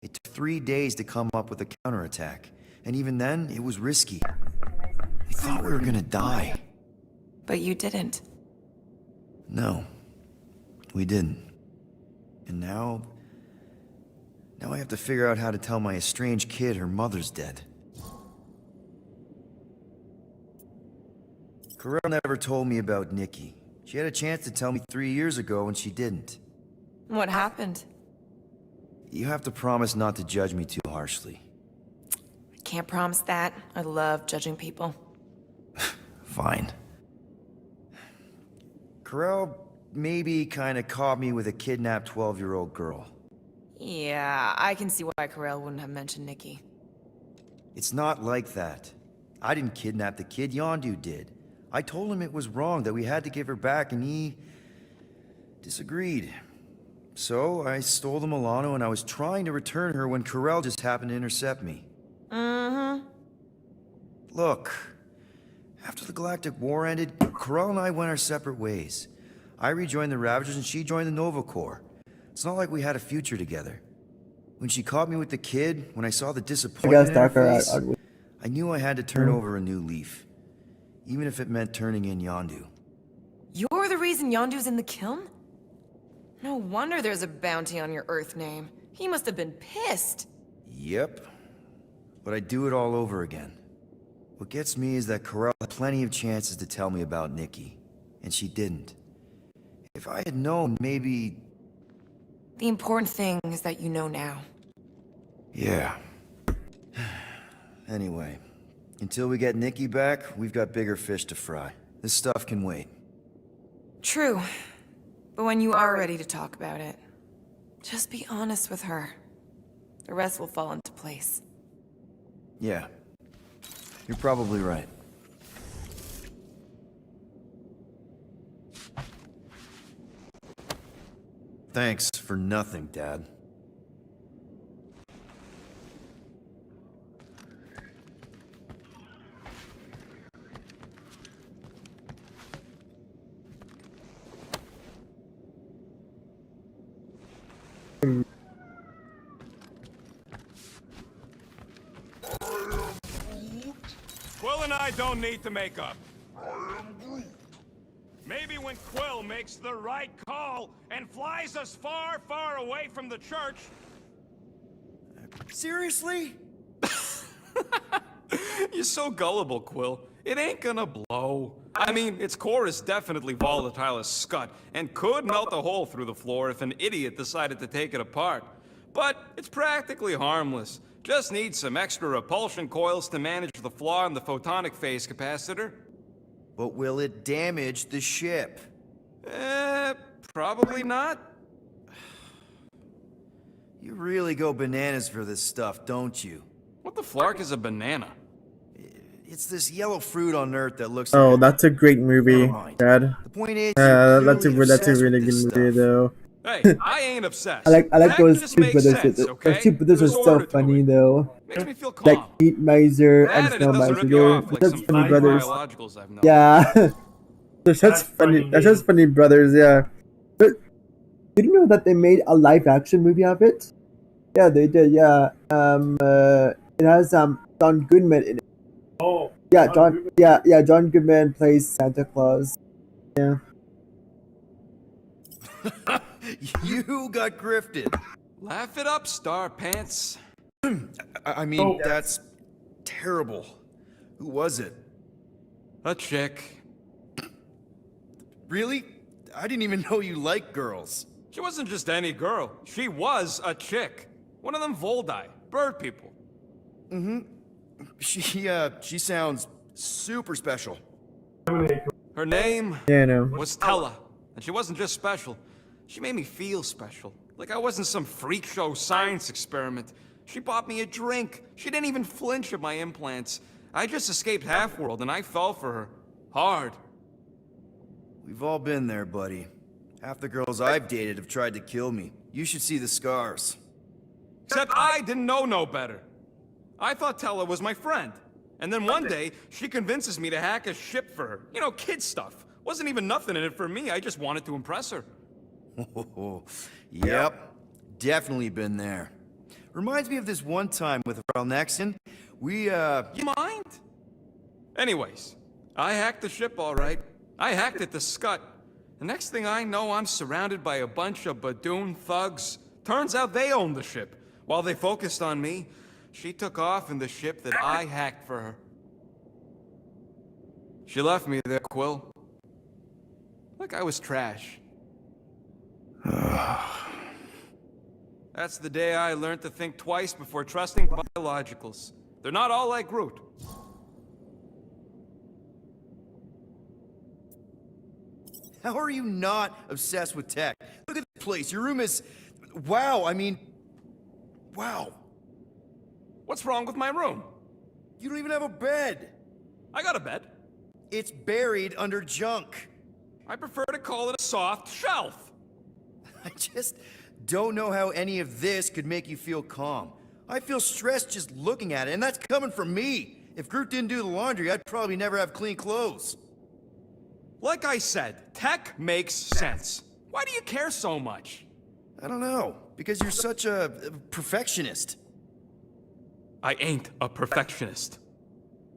It took 3 days to come up with a counterattack, and even then, it was risky. We thought we were gonna die. But you didn't. No, we didn't. And now I have to figure out how to tell my estranged kid her mother's dead. Corell never told me about Nikki. She had a chance to tell me 3 years ago and she didn't. What happened? You have to promise not to judge me too harshly. I can't promise that. I love judging people. Fine. Corell maybe kinda caught me with a kidnapped 12-year-old girl. Yeah, I can see why Corell wouldn't have mentioned Nikki. It's not like that. I didn't kidnap the kid, Yondu did. I told him it was wrong, that we had to give her back, and he disagreed. So I stole the Milano, and I was trying to return her when Corell just happened to intercept me. Mm-hmm. Look, after the Galactic War ended, Corell and I went our separate ways. I rejoined the Ravagers and she joined the Nova Corps. It's not like we had a future together. When she caught me with the kid, when I saw the disappointment in her face, I knew I had to turn over a new leaf. Even if it meant turning in Yondu. You're the reason Yondu's in the kiln? No wonder there's a bounty on your Earth name. He must have been pissed. Yep. But I'd do it all over again. What gets me is that Corell had plenty of chances to tell me about Nikki, and she didn't. If I had known, maybe... The important thing is that you know now. Yeah. Anyway, until we get Nikki back, we've got bigger fish to fry. This stuff can wait. True. But when you are ready to talk about it, just be honest with her. The rest will fall into place. Yeah. You're probably right. Thanks for nothing, Dad. Quill and I don't need to make up. Maybe when Quill makes the right call and flies us far, far away from the church. Seriously? You're so gullible, Quill. It ain't gonna blow. I mean, its core is definitely volatile as scut, and could melt a hole through the floor if an idiot decided to take it apart. But it's practically harmless. Just needs some extra repulsion coils to manage the flaw in the photonic phase capacitor. But will it damage the ship? Probably not. You really go bananas for this stuff, don't you? What the flark is a banana? It's this yellow fruit on Earth that looks Oh, like that's a great movie, Never mind. Dad. The point is, That's a you're that's a obsessed really with good this movie, stuff. though. Hey, I ain't obsessed. I like That those just two makes brothers. sense, okay? Those two brothers are There's so order to funny, it. though. Makes me feel Like calm. Heat Miser and That and it Snow doesn't Miser. rip you off like They're some such funny fine brothers. biologicals I've known. Yeah, they're such That's funny. funny, They're such dude. funny brothers. Yeah, but did you know that they made a live action movie of it? Yeah, they did. Yeah, it has John Goodman in it. Oh. Yeah, John Goodman plays Santa Claus. Yeah. You got grifted. Laugh it up, Star Pants. I mean, Oh. that's terrible. Who was it? A chick. Really? I didn't even know you liked girls. She wasn't just any girl. She was a chick. One of them Voldi, bird people. She sounds super special. Her name Yeah, I know. was Tella. And she wasn't just special. She made me feel special. Like I wasn't some freak show science experiment. She bought me a drink. She didn't even flinch at my implants. I just escaped Half-World and I fell for her. Hard. We've all been there, buddy. Half the girls I've dated have tried to kill me. You should see the scars. Except I didn't know no better. I thought Tella was my friend. And then one day, she convinces me to hack a ship for her. You know, kid stuff. Wasn't even nothing in it for me, I just wanted to impress her. Yep, definitely been there. Reminds me of this one time with Ral Nexon. You mind? Anyways, I hacked the ship all right. I hacked it to Scut. The next thing I know, I'm surrounded by a bunch of Badoon thugs. Turns out they owned the ship. While they focused on me, she took off in the ship that I hacked for her. She left me there, Quill. Like I was trash. That's the day I learned to think twice before trusting biologicals. They're not all like Groot. How are you not obsessed with tech? Look at this place. Your room is... Wow, I mean... Wow. What's wrong with my room? You don't even have a bed. I got a bed. It's buried under junk. I prefer to call it a soft shelf. I just don't know how any of this could make you feel calm. I feel stressed just looking at it, and that's coming from me. If Groot didn't do the laundry, I'd probably never have clean clothes. Like I said, tech makes sense. Why do you care so much? I don't know, because you're such a perfectionist. I ain't a perfectionist.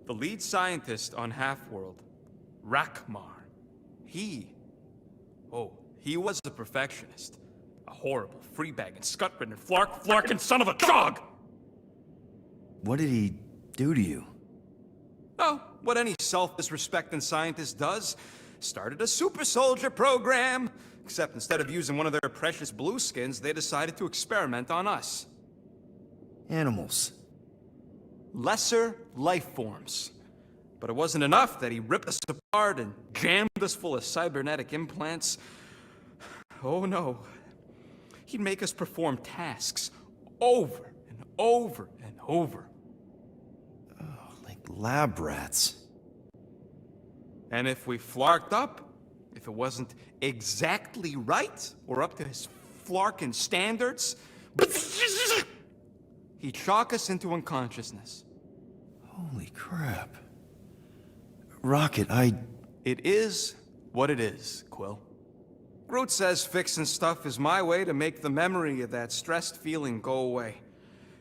The lead scientist on Half-World, Rakmar, he was a perfectionist. A horrible, free-bagging, scut-ridden, flarkin' son of a dog! What did he do to you? Oh, what any self-disrespecting scientist does. Started a super soldier program. Except instead of using one of their precious blueskins, they decided to experiment on us. Animals. Lesser life forms. But it wasn't enough that he ripped us apart and jammed us full of cybernetic implants. Oh no. He'd make us perform tasks over and over and over. Like lab rats. And if we flarked up, if it wasn't exactly right or up to his flarkin' standards, he'd shock us into unconsciousness. Holy crap. Rocket, It is what it is, Quill. Groot says fixing stuff is my way to make the memory of that stressed feeling go away.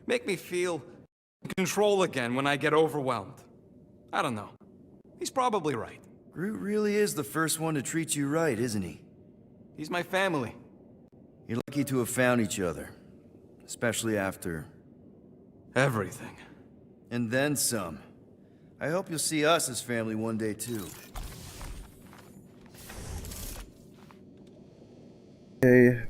Make me feel in control again when I get overwhelmed. I don't know. He's probably right. Groot really is the first one to treat you right, isn't he? He's my family. You're lucky to have found each other. Especially after... Everything. and then some. I hope you'll see us as family one day, too. Okay.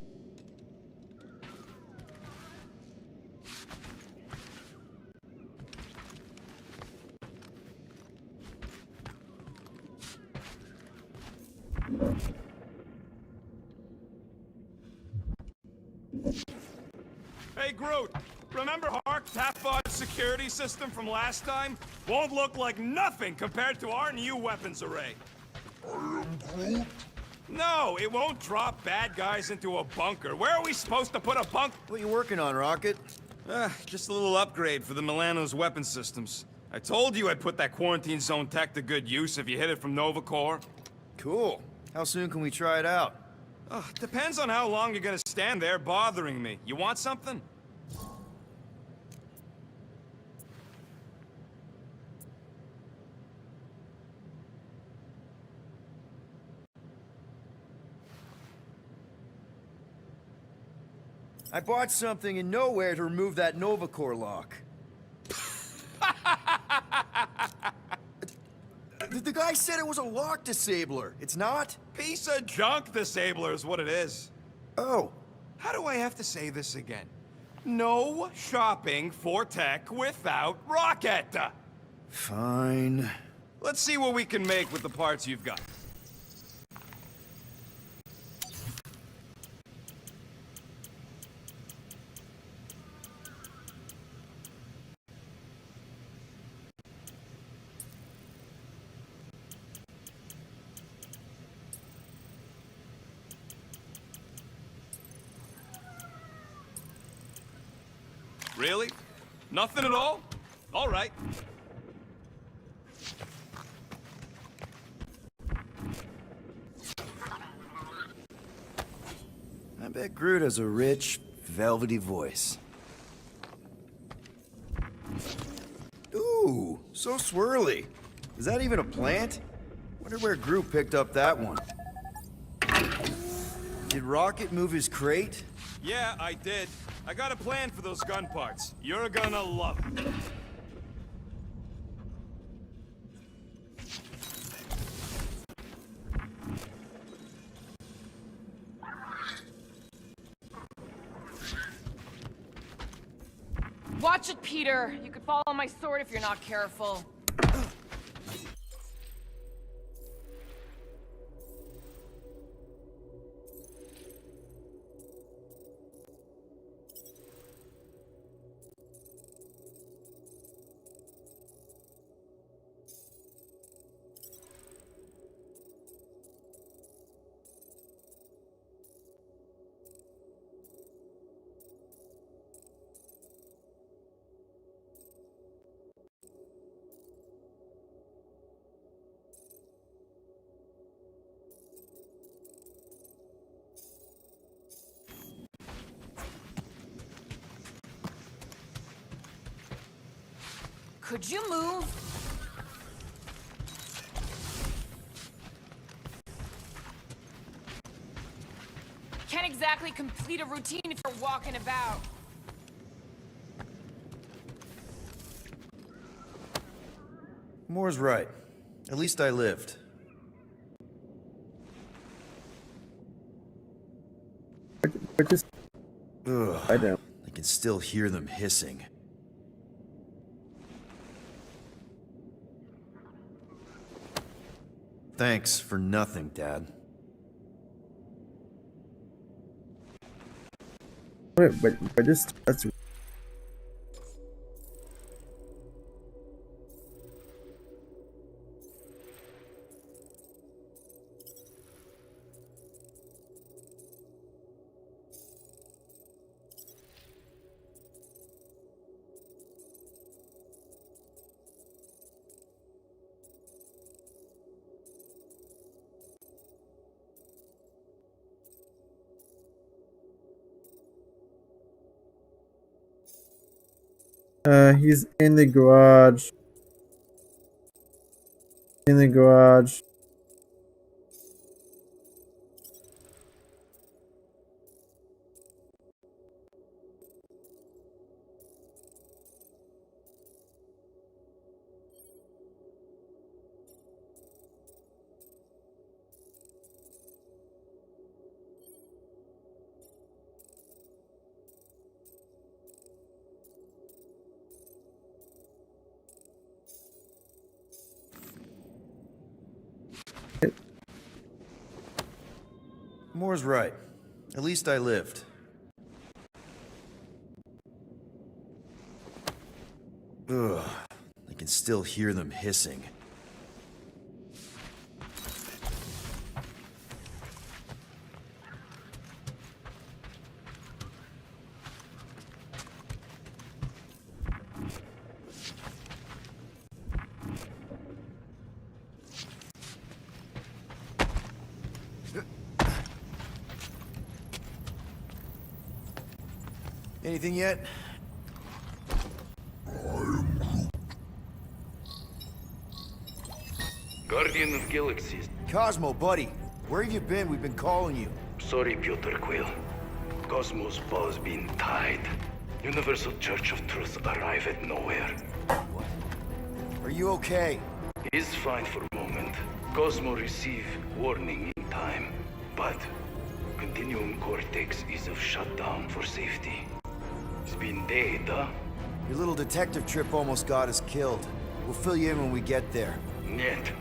Hey, Groot! Remember Hark Tapod's security system from last time? Won't look like nothing compared to our new weapons array. I am Groot? No, it won't drop bad guys into a bunker. Where are we supposed to put a bunk? What you working on, Rocket? Just a little upgrade for the Milano's weapon systems. I told you I'd put that quarantine zone tech to good use if you hit it from Nova Corps. Cool. How soon can we try it out? Depends on how long you're gonna stand there bothering me. You want something? I bought something in nowhere to remove that Nova Corps lock. The guy said it was a lock disabler. It's not? Piece of junk disabler is what it is. Oh. How do I have to say this again? No shopping for tech without Rocket! Fine. Let's see what we can make with the parts you've got. Really? Nothing at all? All right. I bet Groot has a rich, velvety voice. Ooh, so swirly. Is that even a plant? Wonder where Groot picked up that one. Did Rocket move his crate? Yeah, I did. I got a plan for those gun parts. You're gonna love it. Watch it, Peter. You could fall on my sword if you're not careful. Could you move? Can't exactly complete a routine if you're walking about. Moore's right. At least I lived. We're just. Ugh. I don't. I can still hear them hissing. Thanks for nothing, Dad. Wait, but just. That's. He's in the garage. In the garage. Moore's right. At least I lived. Ugh. I can still hear them hissing. Anything yet? Guardian of Galaxies. Cosmo, buddy. Where have you been? We've been calling you. Sorry, Piotr Quill. Cosmos Ball's been tied. Universal Church of Truth arrive at nowhere. Are you okay? He's fine for a moment. Cosmo receive warning in time. But Continuum Cortex is of shutdown for safety. It's been dead, huh? Your little detective trip almost got us killed. We'll fill you in when we get there. Yet,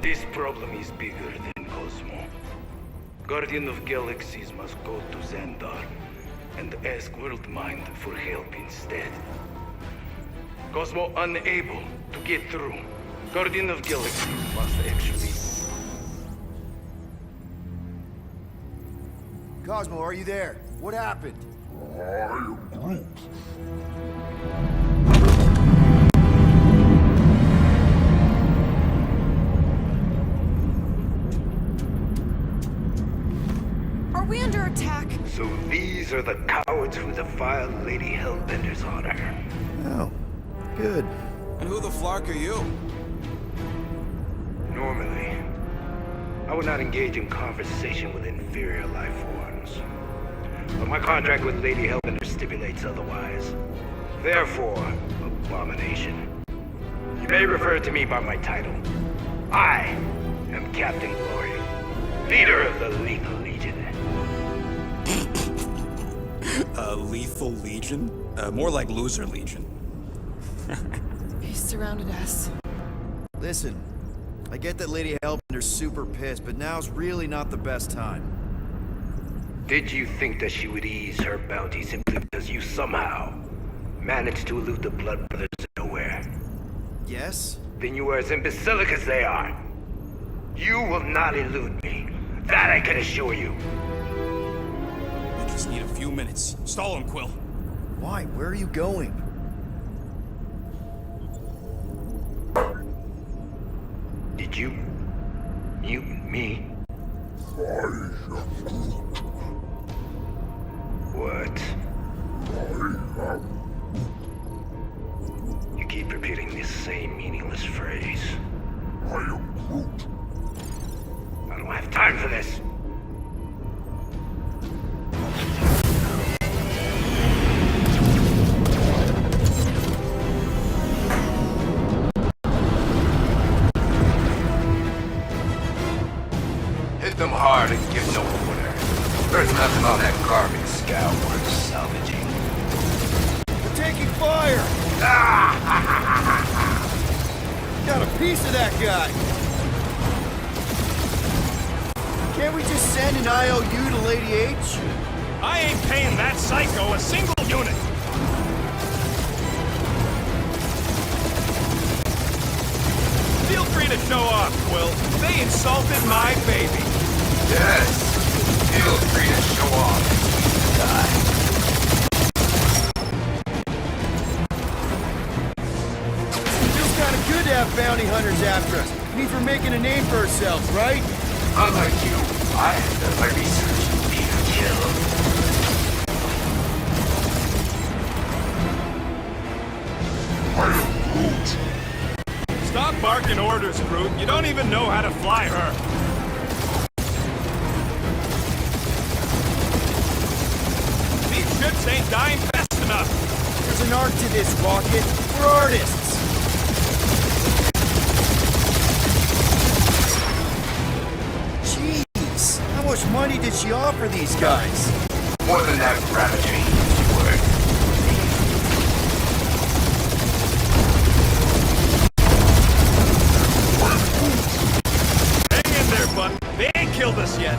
this problem is bigger than Cosmo. Guardian of Galaxies must go to Xandar and ask Worldmind for help instead. Cosmo unable to get through. Guardian of Galaxies must actually... Cosmo, are you there? What happened? Are we under attack? So these are the cowards who defiled Lady Hellbender's honor. Oh, good. And who the flark are you? Normally, I would not engage in conversation with inferior life forms. But my contract with Lady Hellbender stipulates otherwise. Therefore, abomination. You may refer to me by my title. I am Captain Glory, leader of the Lethal Legion. Lethal Legion? More like Loser Legion. He surrounded us. Listen, I get that Lady Hellbender's super pissed, but now's really not the best time. Did you think that she would ease her bounty simply because you somehow managed to elude the Blood Brothers nowhere? Yes? Then you are as imbecilic as they are. You will not elude me. That I can assure you. I just need a few minutes. Stall him, Quill. Why? Where are you going? Did you mute me? What? You keep repeating this same meaningless phrase. I don't have time for this. Hit them hard and give no order. There's nothing on that garbage scow worth salvaging. We're taking fire! Got a piece of that guy! Can't we just send an IOU to Lady H? I ain't paying that psycho a single unit. Feel free to show off, Quill. They insulted my baby. Yes. Feel free to show off. Die. Feels kind of good to have bounty hunters after us. Means we're making a name for ourselves, right? Unlike you, I have done my research. Peter Kill. Stop barking barking orders, Groot. You don't even know how to fly her. These ships ain't dying fast enough. There's an art to this, Rocket. We're artists. Jeez, how much money did she offer these guys? More than that, Ravager. Word. Hang in there, bud. They ain't killed us yet.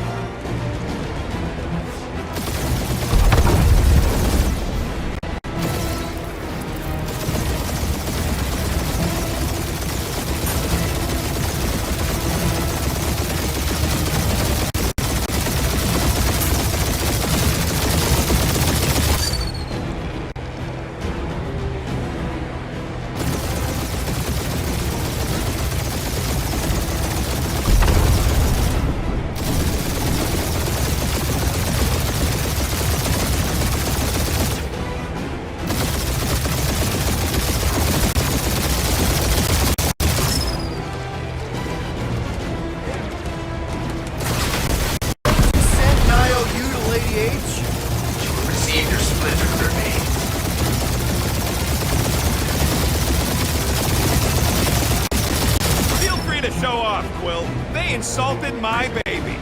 Insulted my baby.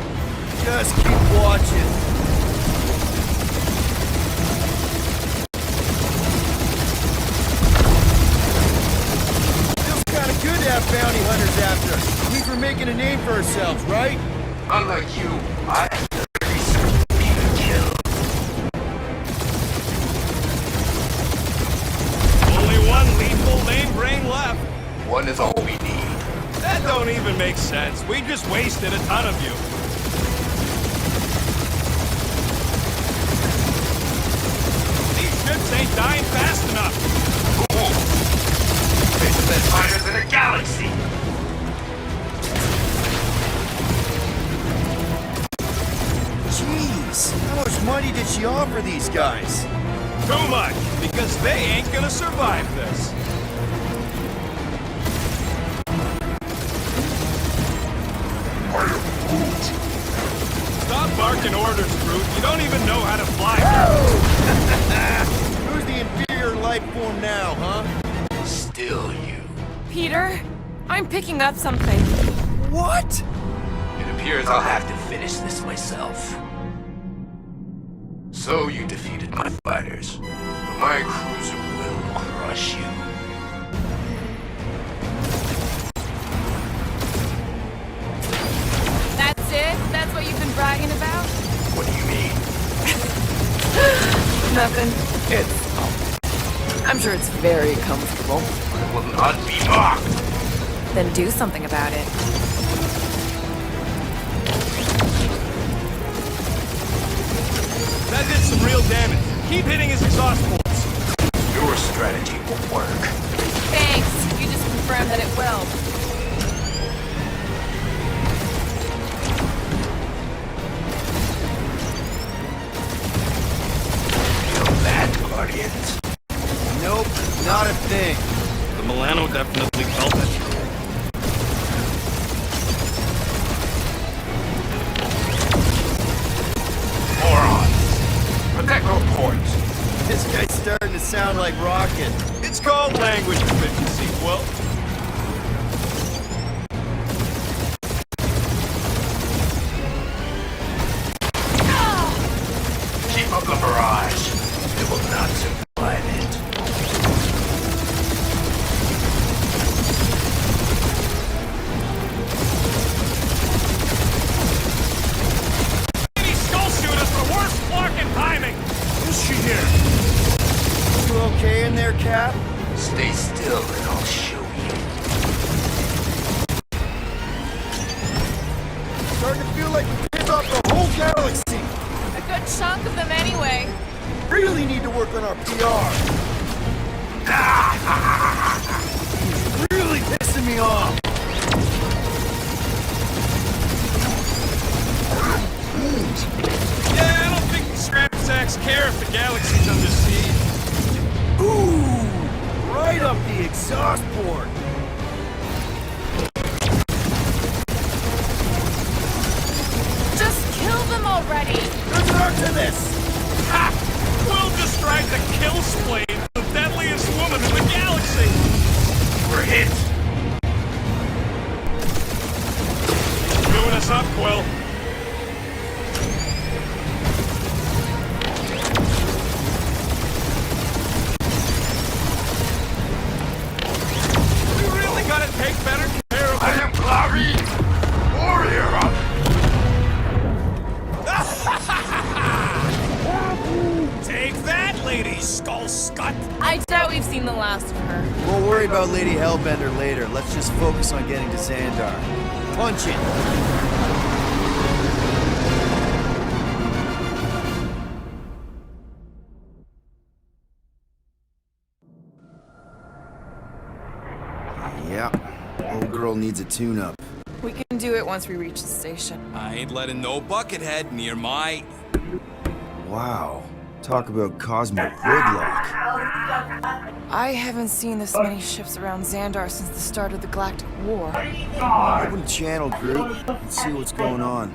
Just keep watching. Feels kind of good to have bounty hunters after us. Means we're making a name for ourselves, right? Unlike you, I am the very certain to kill. Only one lethal lane brain left. One is all we need. That don't even make sense. We just wasted a ton of you. These ships ain't dying fast enough. Ooh. It's the best fighters in the galaxy. Jeez, how much money did she offer these guys? Too much, because they ain't gonna survive this. Stop barking orders, Groot. You don't even know how to fly. Who's the inferior life form now, huh? Still you. Peter, I'm picking up something. What? It appears I'll have to finish this myself. So you defeated my fighters, but my cruiser will crush you. That's it? That's what you've been bragging about? What do you mean? Nothing. I'm sure it's very comfortable. I will not be mocked. Then do something about it. That did some real damage. Keep hitting his exhaust ports. Your strategy will work. Thanks. You just confirmed that it will. Feel that, Guardians? Nope, not a thing. The Milano definitely felt it. Morons! Protect our ports. This guy's starting to sound like Rocket. It's called language efficiency, Quill. Keep up the barrage. It will not survive it. Lady Skull Shooters for worse flocking timing. Who's she here? You okay in there, Cap? Stay still and I'll show you. Starting to feel like we picked off the whole galaxy. A good chunk of them anyway. Really need to work on our PR. He's really pissing me off. Yeah, I don't think the scrap sacks care if the galaxy's under siege. Ooh, right up the exhaust port. ready. There's an art to this! Ha! We'll describe the kill splade, the deadliest woman in the galaxy! We're hit! Doing us up, Quill. We really gotta take better care of I am Clary, warrior. Take that, Lady Skull Scut! I doubt we've seen the last of her. We'll worry about Lady Hellbender later. Let's just focus on getting to Xandar. Punch it! Yeah, old girl needs a tune-up. We can do it once we reach the station. I ain't letting no buckethead near my... Wow, talk about cosmic gridlock. I haven't seen this many ships around Xandar since the start of the Galactic War. Open channel, Groot. Let's see what's going on.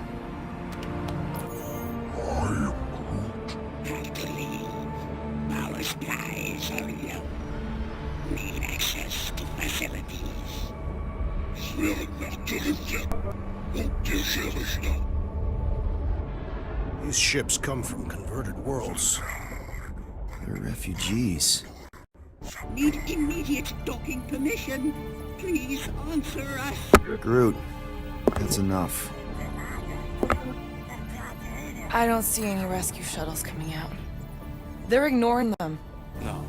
Our supplies are low. Need access to facilities. These ships come from converted worlds. They're refugees. Need immediate docking permission. Please answer us. Groot, that's enough. I don't see any rescue shuttles coming out. They're ignoring them. No.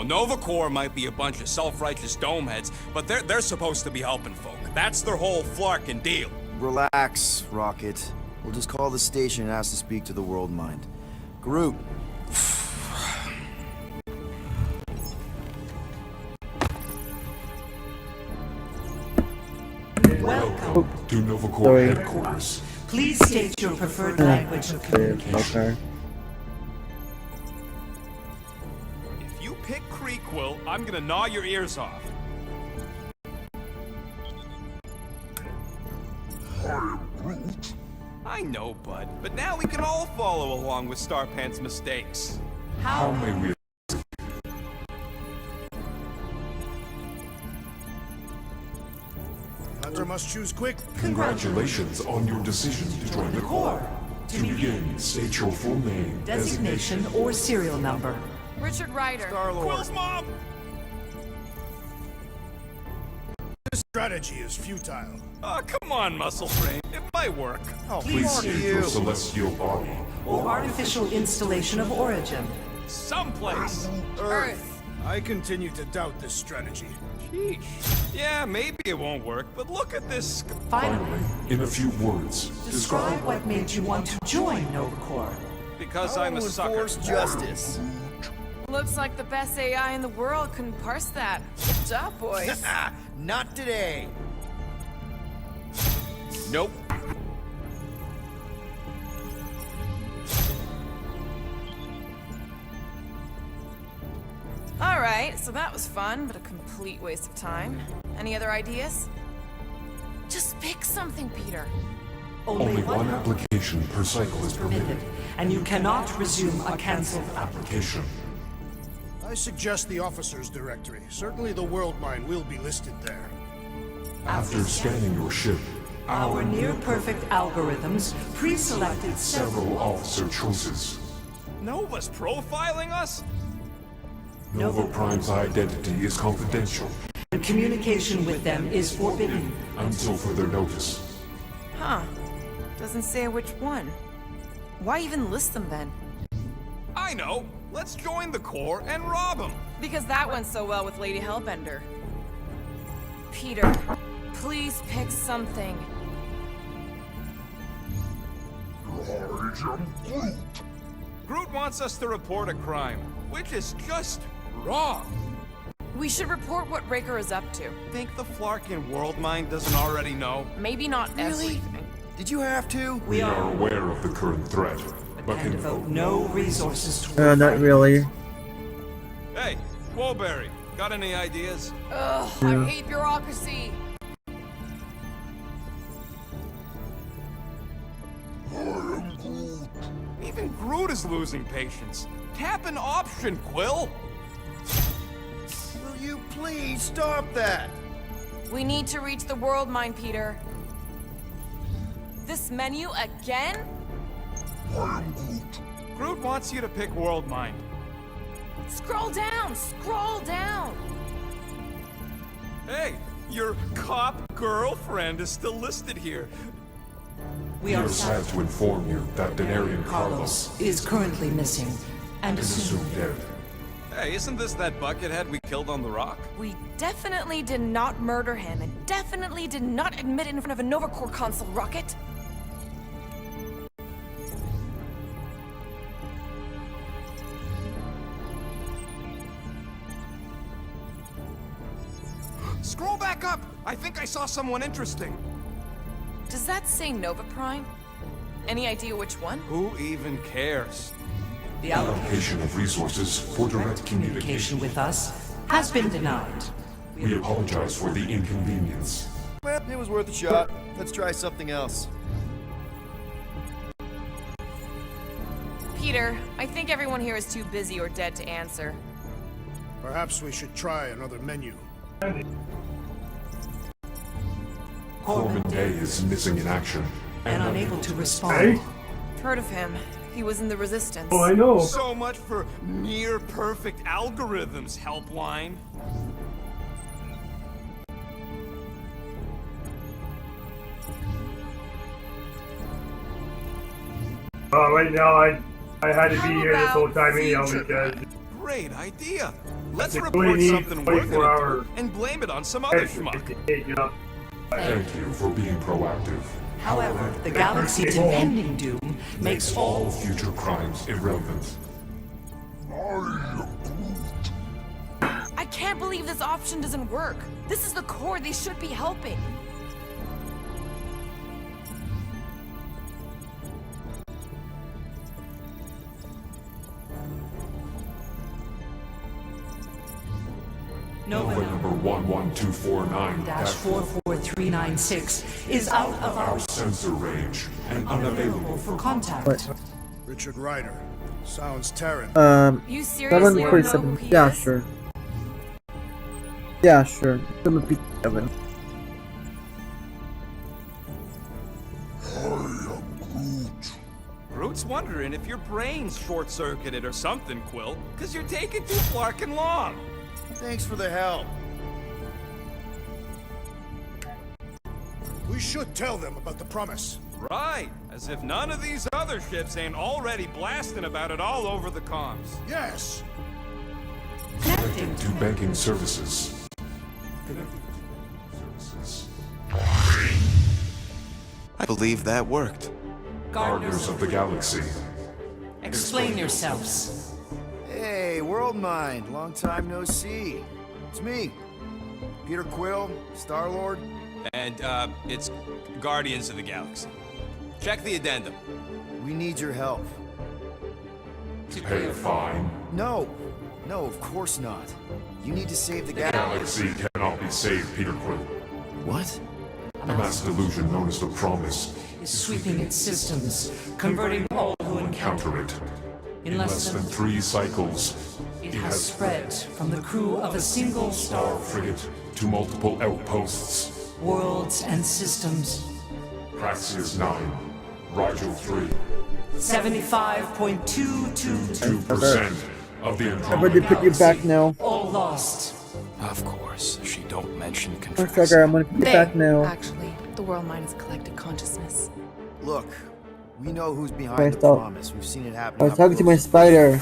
Nova Corps might be a bunch of self-righteous domeheads, but they're supposed to be helping folk. That's their whole flarkin' deal. Relax, Rocket. We'll just call the station and ask to speak to the World Mind. Groot. Welcome to Nova Corps Sorry. headquarters. Please state your preferred language of communication. Okay. If you pick Kree, Quill, I'm gonna gnaw your ears off. I know, bud, but now we can all follow along with Starpant's mistakes. How may we... Hunter must choose quick. Congratulations on your decision to join the Corps. To begin, state your full name, Designation or serial number. Richard Ryder. Quill's mom! This strategy is futile. Oh, come on, Muscle Frame. It might work. Oh, Please fuck state you. your celestial body. Or artificial installation of origin. Someplace. Earth. I continue to doubt this strategy. Sheesh. Yeah, maybe it won't work, but look at this. Finally, in a few words, Describe what made you want to join Nova Corps. Because I I'm a will sucker. enforce justice. Looks like the best AI in the world couldn't parse that. Good job, boys. Not today. Nope. Alright, so that was fun, but a complete waste of time. Any other ideas? Just pick something, Peter. only one application per cycle is permitted. And you cannot resume a cancelled Application. I suggest the officers' directory. Certainly the World Mine will be listed there. After scanning your ship, Our near-perfect algorithms pre-selected several officer choices. Nova's profiling us? Nova Prime's identity is confidential and communication with them is forbidden. until further notice. Huh. Doesn't say which one. Why even list them then? I know. Let's join the Corps and rob them. Because that went so well with Lady Hellbender. Peter, please pick something. Groot wants us to report a crime, which is just wrong. We should report what Raker is up to. Think the Flarkin World Mind doesn't already know? Maybe not everything. Did you have to? We are aware of the current threat, but And can devote no resources toward Not really. Hey, Woolberry, got any ideas? Ugh, I hate bureaucracy. Even Groot is losing patience. Tap an option, Quill. Will you please stop that? We need to reach the world mine, Peter. This menu again? Groot wants you to pick World Mind. Scroll down! Scroll down! Hey, your cop girlfriend is still listed here. We are sad to inform you that Denarian Carlos is currently missing and is assumed dead. Hey, isn't this that buckethead we killed on the rock? We definitely did not murder him, and definitely did not admit it in front of a Nova Corps console, Rocket. Scroll back up! I think I saw someone interesting. Does that say Nova Prime? Any idea which one? Who even cares? The Allocation of resources for direct communication with us has been denied. We apologize for the inconvenience. Well, it was worth a shot. Let's try something else. Peter, I think everyone here is too busy or dead to answer. Perhaps we should try another menu. Corbin Day is missing in action and unable to respond. Hey? Heard of him. He was in the Resistance. Oh, I know. So much for near-perfect algorithms, Helpline. Right now, I had to be here this whole time anyhow future because Great idea. Let's That's a report really neat something we're 24-hour gonna do and blame it on some other schmuck. Thank you for being proactive. However, the galaxy's impending doom makes all All future crimes irrelevant. I can't believe this option doesn't work. This is the Corps. They should be helping. Nova number 11249-44396 is out of our sensor range and unavailable for contact. What? Richard Ryder. Sounds Terran. You seriously don't know who 747. he Yeah, is? sure. Yeah, sure. 747. Groot's wondering if your brain's short-circuited or something, Quill, because you're taking too flarkin' long. Thanks for the help. We should tell them about the promise. Right, as if none of these other ships ain't already blasting about it all over the comms. Yes! connecting to banking services. I believe that worked. Gardeners of the Galaxy. Explain yourselves. Hey, World Mind, long time no see. It's me, Peter Quill, Star-Lord. And, it's Guardians of the Galaxy. Check the addendum. We need your help. To pay a fine. No, of course not. You need to save the The Galaxy cannot be saved, Peter Quill. What? A mass delusion known as the Promise Is sweeping its systems, converting all who encounter it. In less than 3 cycles, it has spread from the crew of a single Star frigate to multiple outposts. worlds and systems. Praxius 9, Rigel 3. 75.222% of the I'm ready to put you back now. all lost. Of course, she don't mention Motherfucker, I'm gonna put you back now. Actually, the world mind is collective consciousness. Look, we know who's behind Alright, the stop. promise. We've seen it happen. I was up talking to my close. spider.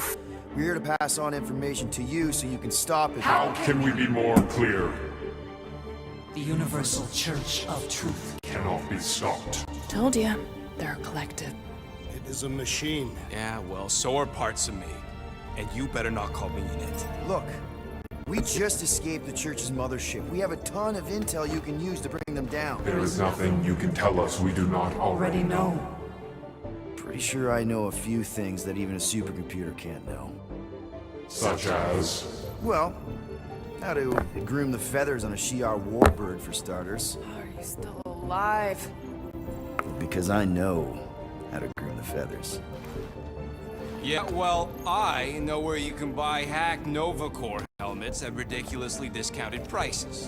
We're here to pass on information to you so you can stop it. How can we be more clear? The Universal Church of Truth Cannot be stopped. Told ya, they're a collective. It is a machine. Yeah, well, so are parts of me. And you better not call me in it. Look, we just escaped the church's mothership. We have a ton of intel you can use to bring them down. There is nothing you can tell us we do not already know. Pretty sure I know a few things that even a supercomputer can't know. Such as... Well, how to groom the feathers on a Shi'ar warbird, for starters. Are you still alive? Because I know how to groom the feathers. Yeah, well, I know where you can buy hack Nova Corps helmets at ridiculously discounted prices.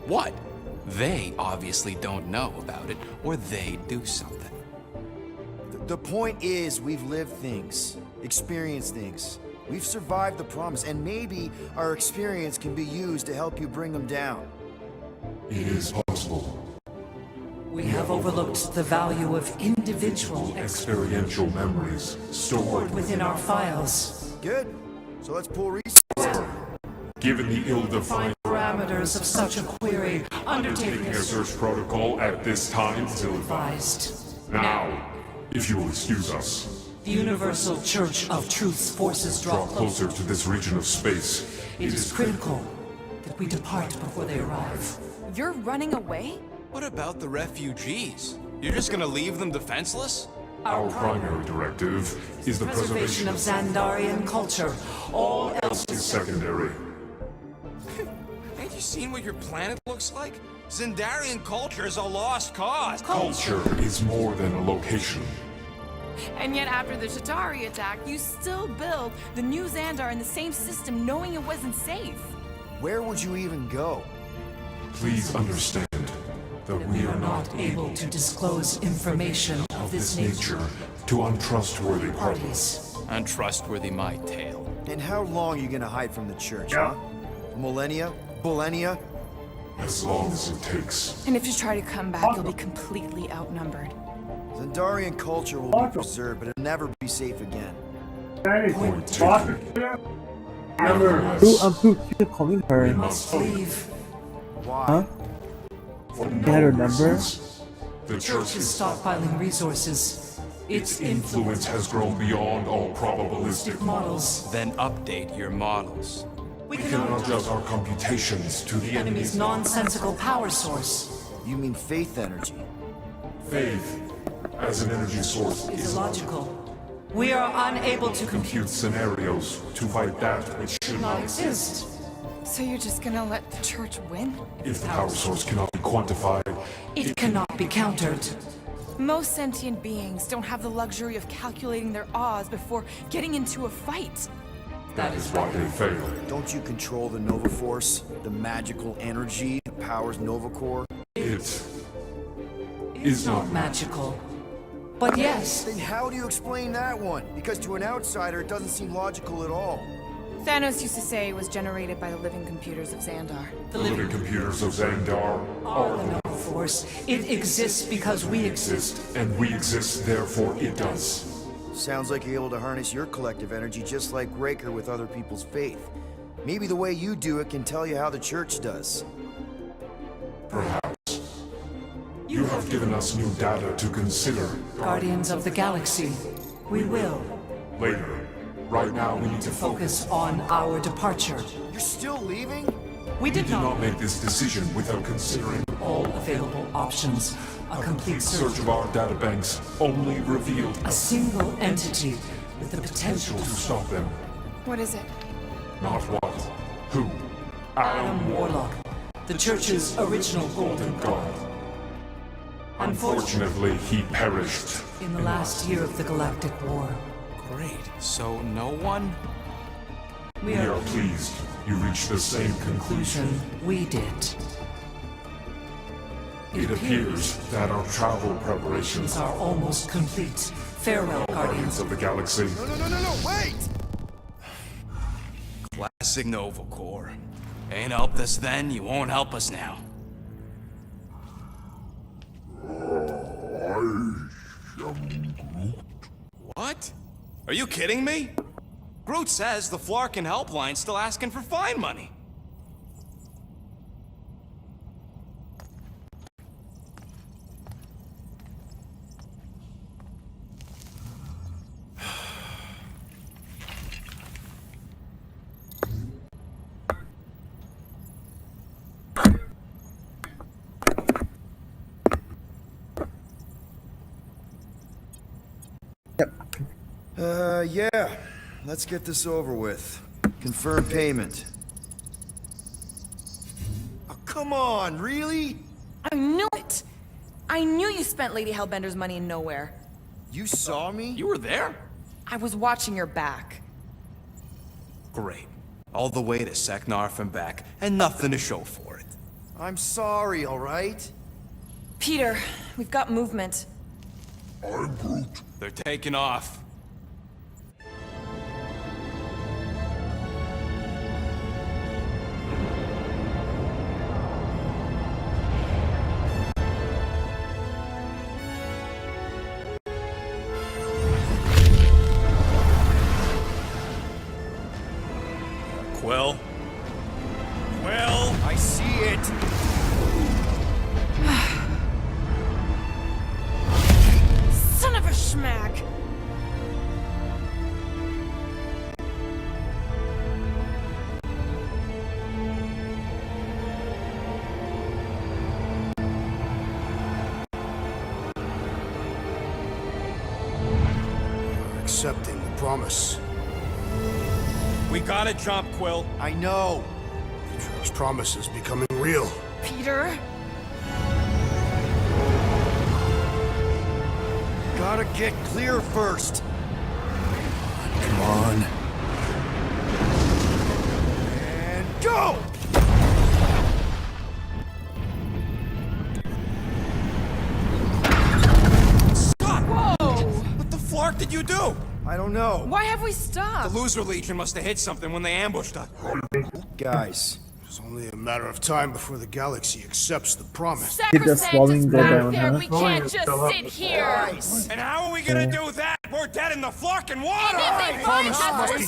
What? They obviously don't know about it, or they do something. The point is, we've lived things, experienced things. We've survived the promise, and maybe our experience can be used to help you bring them down. It is possible. We have overlooked the value of individual Experiential memories stored within our files. Good. So let's pull resources. Given the ill-defined Parameters of such a query undertaking a search protocol at this time still advised. Now, if you will excuse us, The Universal Church of Truth's forces draw draw closer to this region of space. It is critical that we depart before they arrive. You're running away? What about the refugees? You're just gonna leave them defenseless? Our primary directive is the Preservation of Xandarian culture. All else is secondary. Ain't you seen what your planet looks like? Xandarian culture is a lost cause. Culture is more than a location. And yet after the Chitauri attack, you still build the new Xandar in the same system knowing it wasn't safe. Where would you even go? Please understand that we are not able to disclose information of this nature to untrustworthy parties. parties. Untrustworthy my tale. And how long are you gonna hide from the church, huh? Millennia? Millennia? As long as it takes. And if you try to come back, you'll be completely outnumbered. Xandarian culture will be preserved, but it'll never be safe again. Point taken. Who keep calling her? Must leave. Why? Huh? For You had her number? reasons. The Church is stockpiling resources. its influence has grown beyond all probabilistic models. Then update your models. We We can cannot adjust our computations to the enemy's enemy's nonsensical power source. You mean faith energy? faith as an energy source Is is illogical. We are unable to compute scenarios to fight that which should not not exist. So you're just gonna let the church win? If the power source cannot be quantified, It cannot be countered. Most sentient beings don't have the luxury of calculating their odds before getting into a fight. that is why they fail. Don't you control the Nova Force? The magical energy that powers Nova Corps? It is not Magical. But yes, Then how do you explain that one? Because to an outsider, it doesn't seem logical at all. Thanos used to say it was generated by the living computers of Xandar. the living computers of Xandar are the Nova Force. It exists because we exist. and we exist, therefore it does. Sounds like you're able to harness your collective energy just like Raker with other people's faith. Maybe the way you do it can tell you how the church does. Perhaps. You have given us new data to consider. Guardians of the Galaxy. We will Later. Right now, we need to focus. focus on our departure. You're still leaving? We We did did not not make this decision without considering all available options. A complete search search. of our databanks only revealed A single entity with the potential to stop them. What is it? Not what, who. Adam Warlock, the Church's original Golden God. Unfortunately, he perished. In the last year of the Galactic War, Great. So no one? we We are are pleased you reached the same conclusion. we did. It appears that our travel preparations Are almost complete. Farewell, Guardians. Guardians of the Galaxy. No, wait! Classic Nova Corps. Ain't helped us then, you won't help us now. What? Are you kidding me? Groot says the Flarkin helpline's still asking for fine money. Yeah. Let's get this over with. Confirm payment. Oh, come on, really? I knew it! I knew you spent Lady Hellbender's money in nowhere. You saw me? You were there? I was watching your back. Great. All the way to Seknarf and back, and nothing to show for it. I'm sorry, alright? Peter, we've got movement. I'm Groot. They're taking off. Quill? Quill? I see it! Son of a schmack! You're accepting the promise. We gotta jump, Quill. I know! Peter's promise is becoming real. Peter? Gotta get clear first. Come on. And go! Stop! Whoa! What the flark did you do? I don't know. Why have we The stopped? Loser Legion must have hit something when they ambushed us. Guys, It's only a matter of time before the galaxy accepts the promise. Did the swelling go down, huh? We can't just sit here! And how are we gonna do that? We're dead in the flarkin' water! Promise must be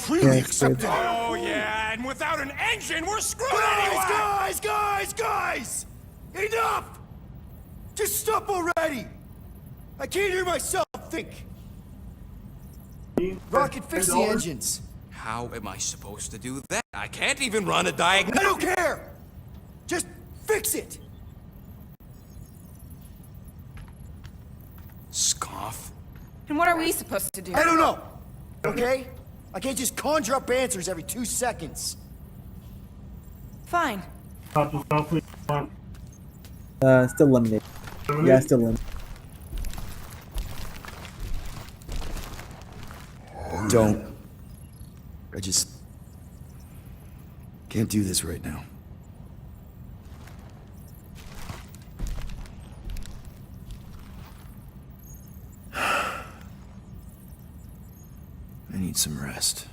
freely accepted. Oh yeah, and without an engine, we're screwed guys, anyway! guys! Enough! Just stop already! I can't hear myself think. Rocket, fix the engines. How am I supposed to do that? I can't even run a diagonal. I don't care! Just fix it! Scoff. And what are we supposed to do? I don't know! Okay? I can't just conjure up answers every 2 seconds. Fine. Still eliminated. Yeah, still eliminated. Don't. I just can't do this right now. I need some rest.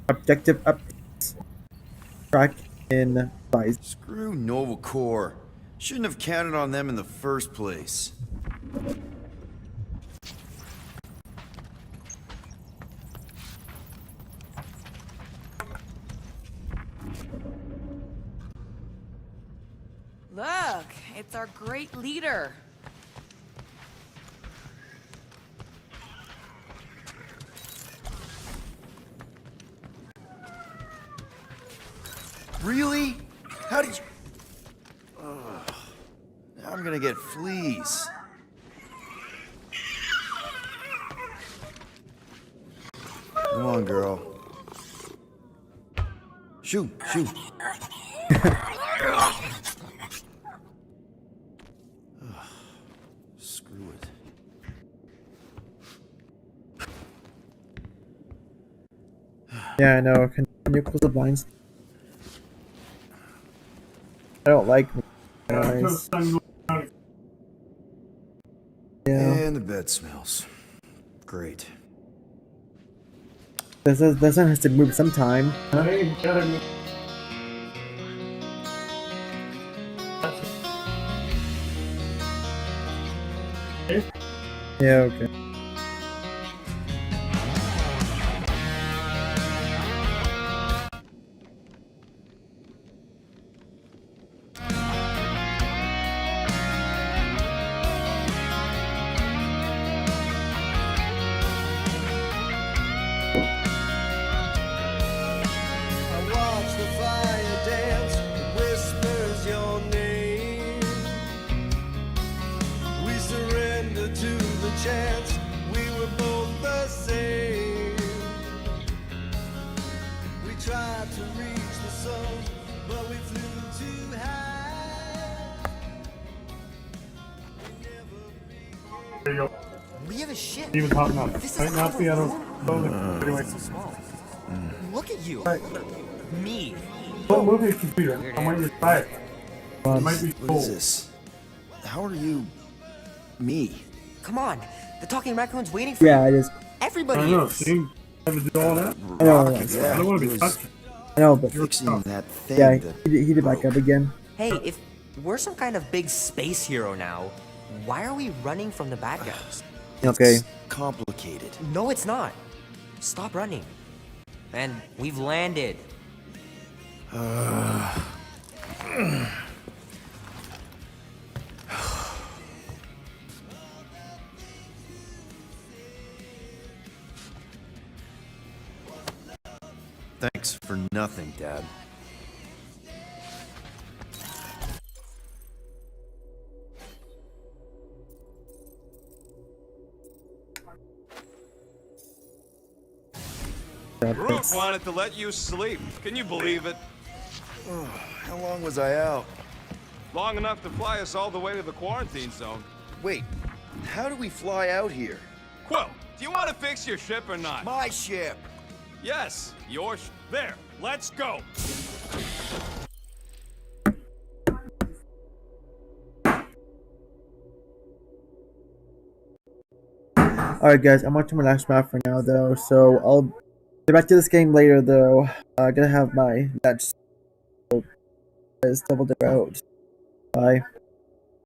Objective updates. Track in Vice. Screw Nova Corps. Shouldn't have counted on them in the first place. Look, it's our great leader. Really? How did you... Ugh. Now I'm gonna get fleas. Come on, girl. Shoot, shoot. Ugh. Screw it. Yeah, I know. Can you close the blinds? I don't like eyes. Yeah. And the bed smells. Great. This one has to move sometime. Huh? Yeah, okay. chance we were both the same. We tried to reach the sun, but we flew too high. There you go. We have a ship. Even talking up. This Might is not be, I don't know. Anyway. so small. Look at you. Me. Don't move your computer. I want you to try it. It might be What cool. is this? How are you... me? Come on. The talking raccoon's waiting for Yeah, you. I just. Everybody I know. is. See? Have to do all that? I know. I don't want to be touched. I know, but Fixing that thing yeah, that... he did back up again. Hey, if we're some kind of big space hero now, why are we running from the bad guys? Okay. It's complicated. No, it's not. Stop running. And we've landed. Thanks for nothing, Dad. Groot wanted to let you sleep. Can you believe it? How long was I out? Long enough to fly us all the way to the quarantine zone. Wait, how do we fly out here? Quill, do you want to fix your ship or not? My ship! Yes, your There, let's go! Alright, guys, I'm on to my last map for now, though, so I'll get back to this game later, though. I'm gonna have my lunch. So, guys, double dip out. Bye.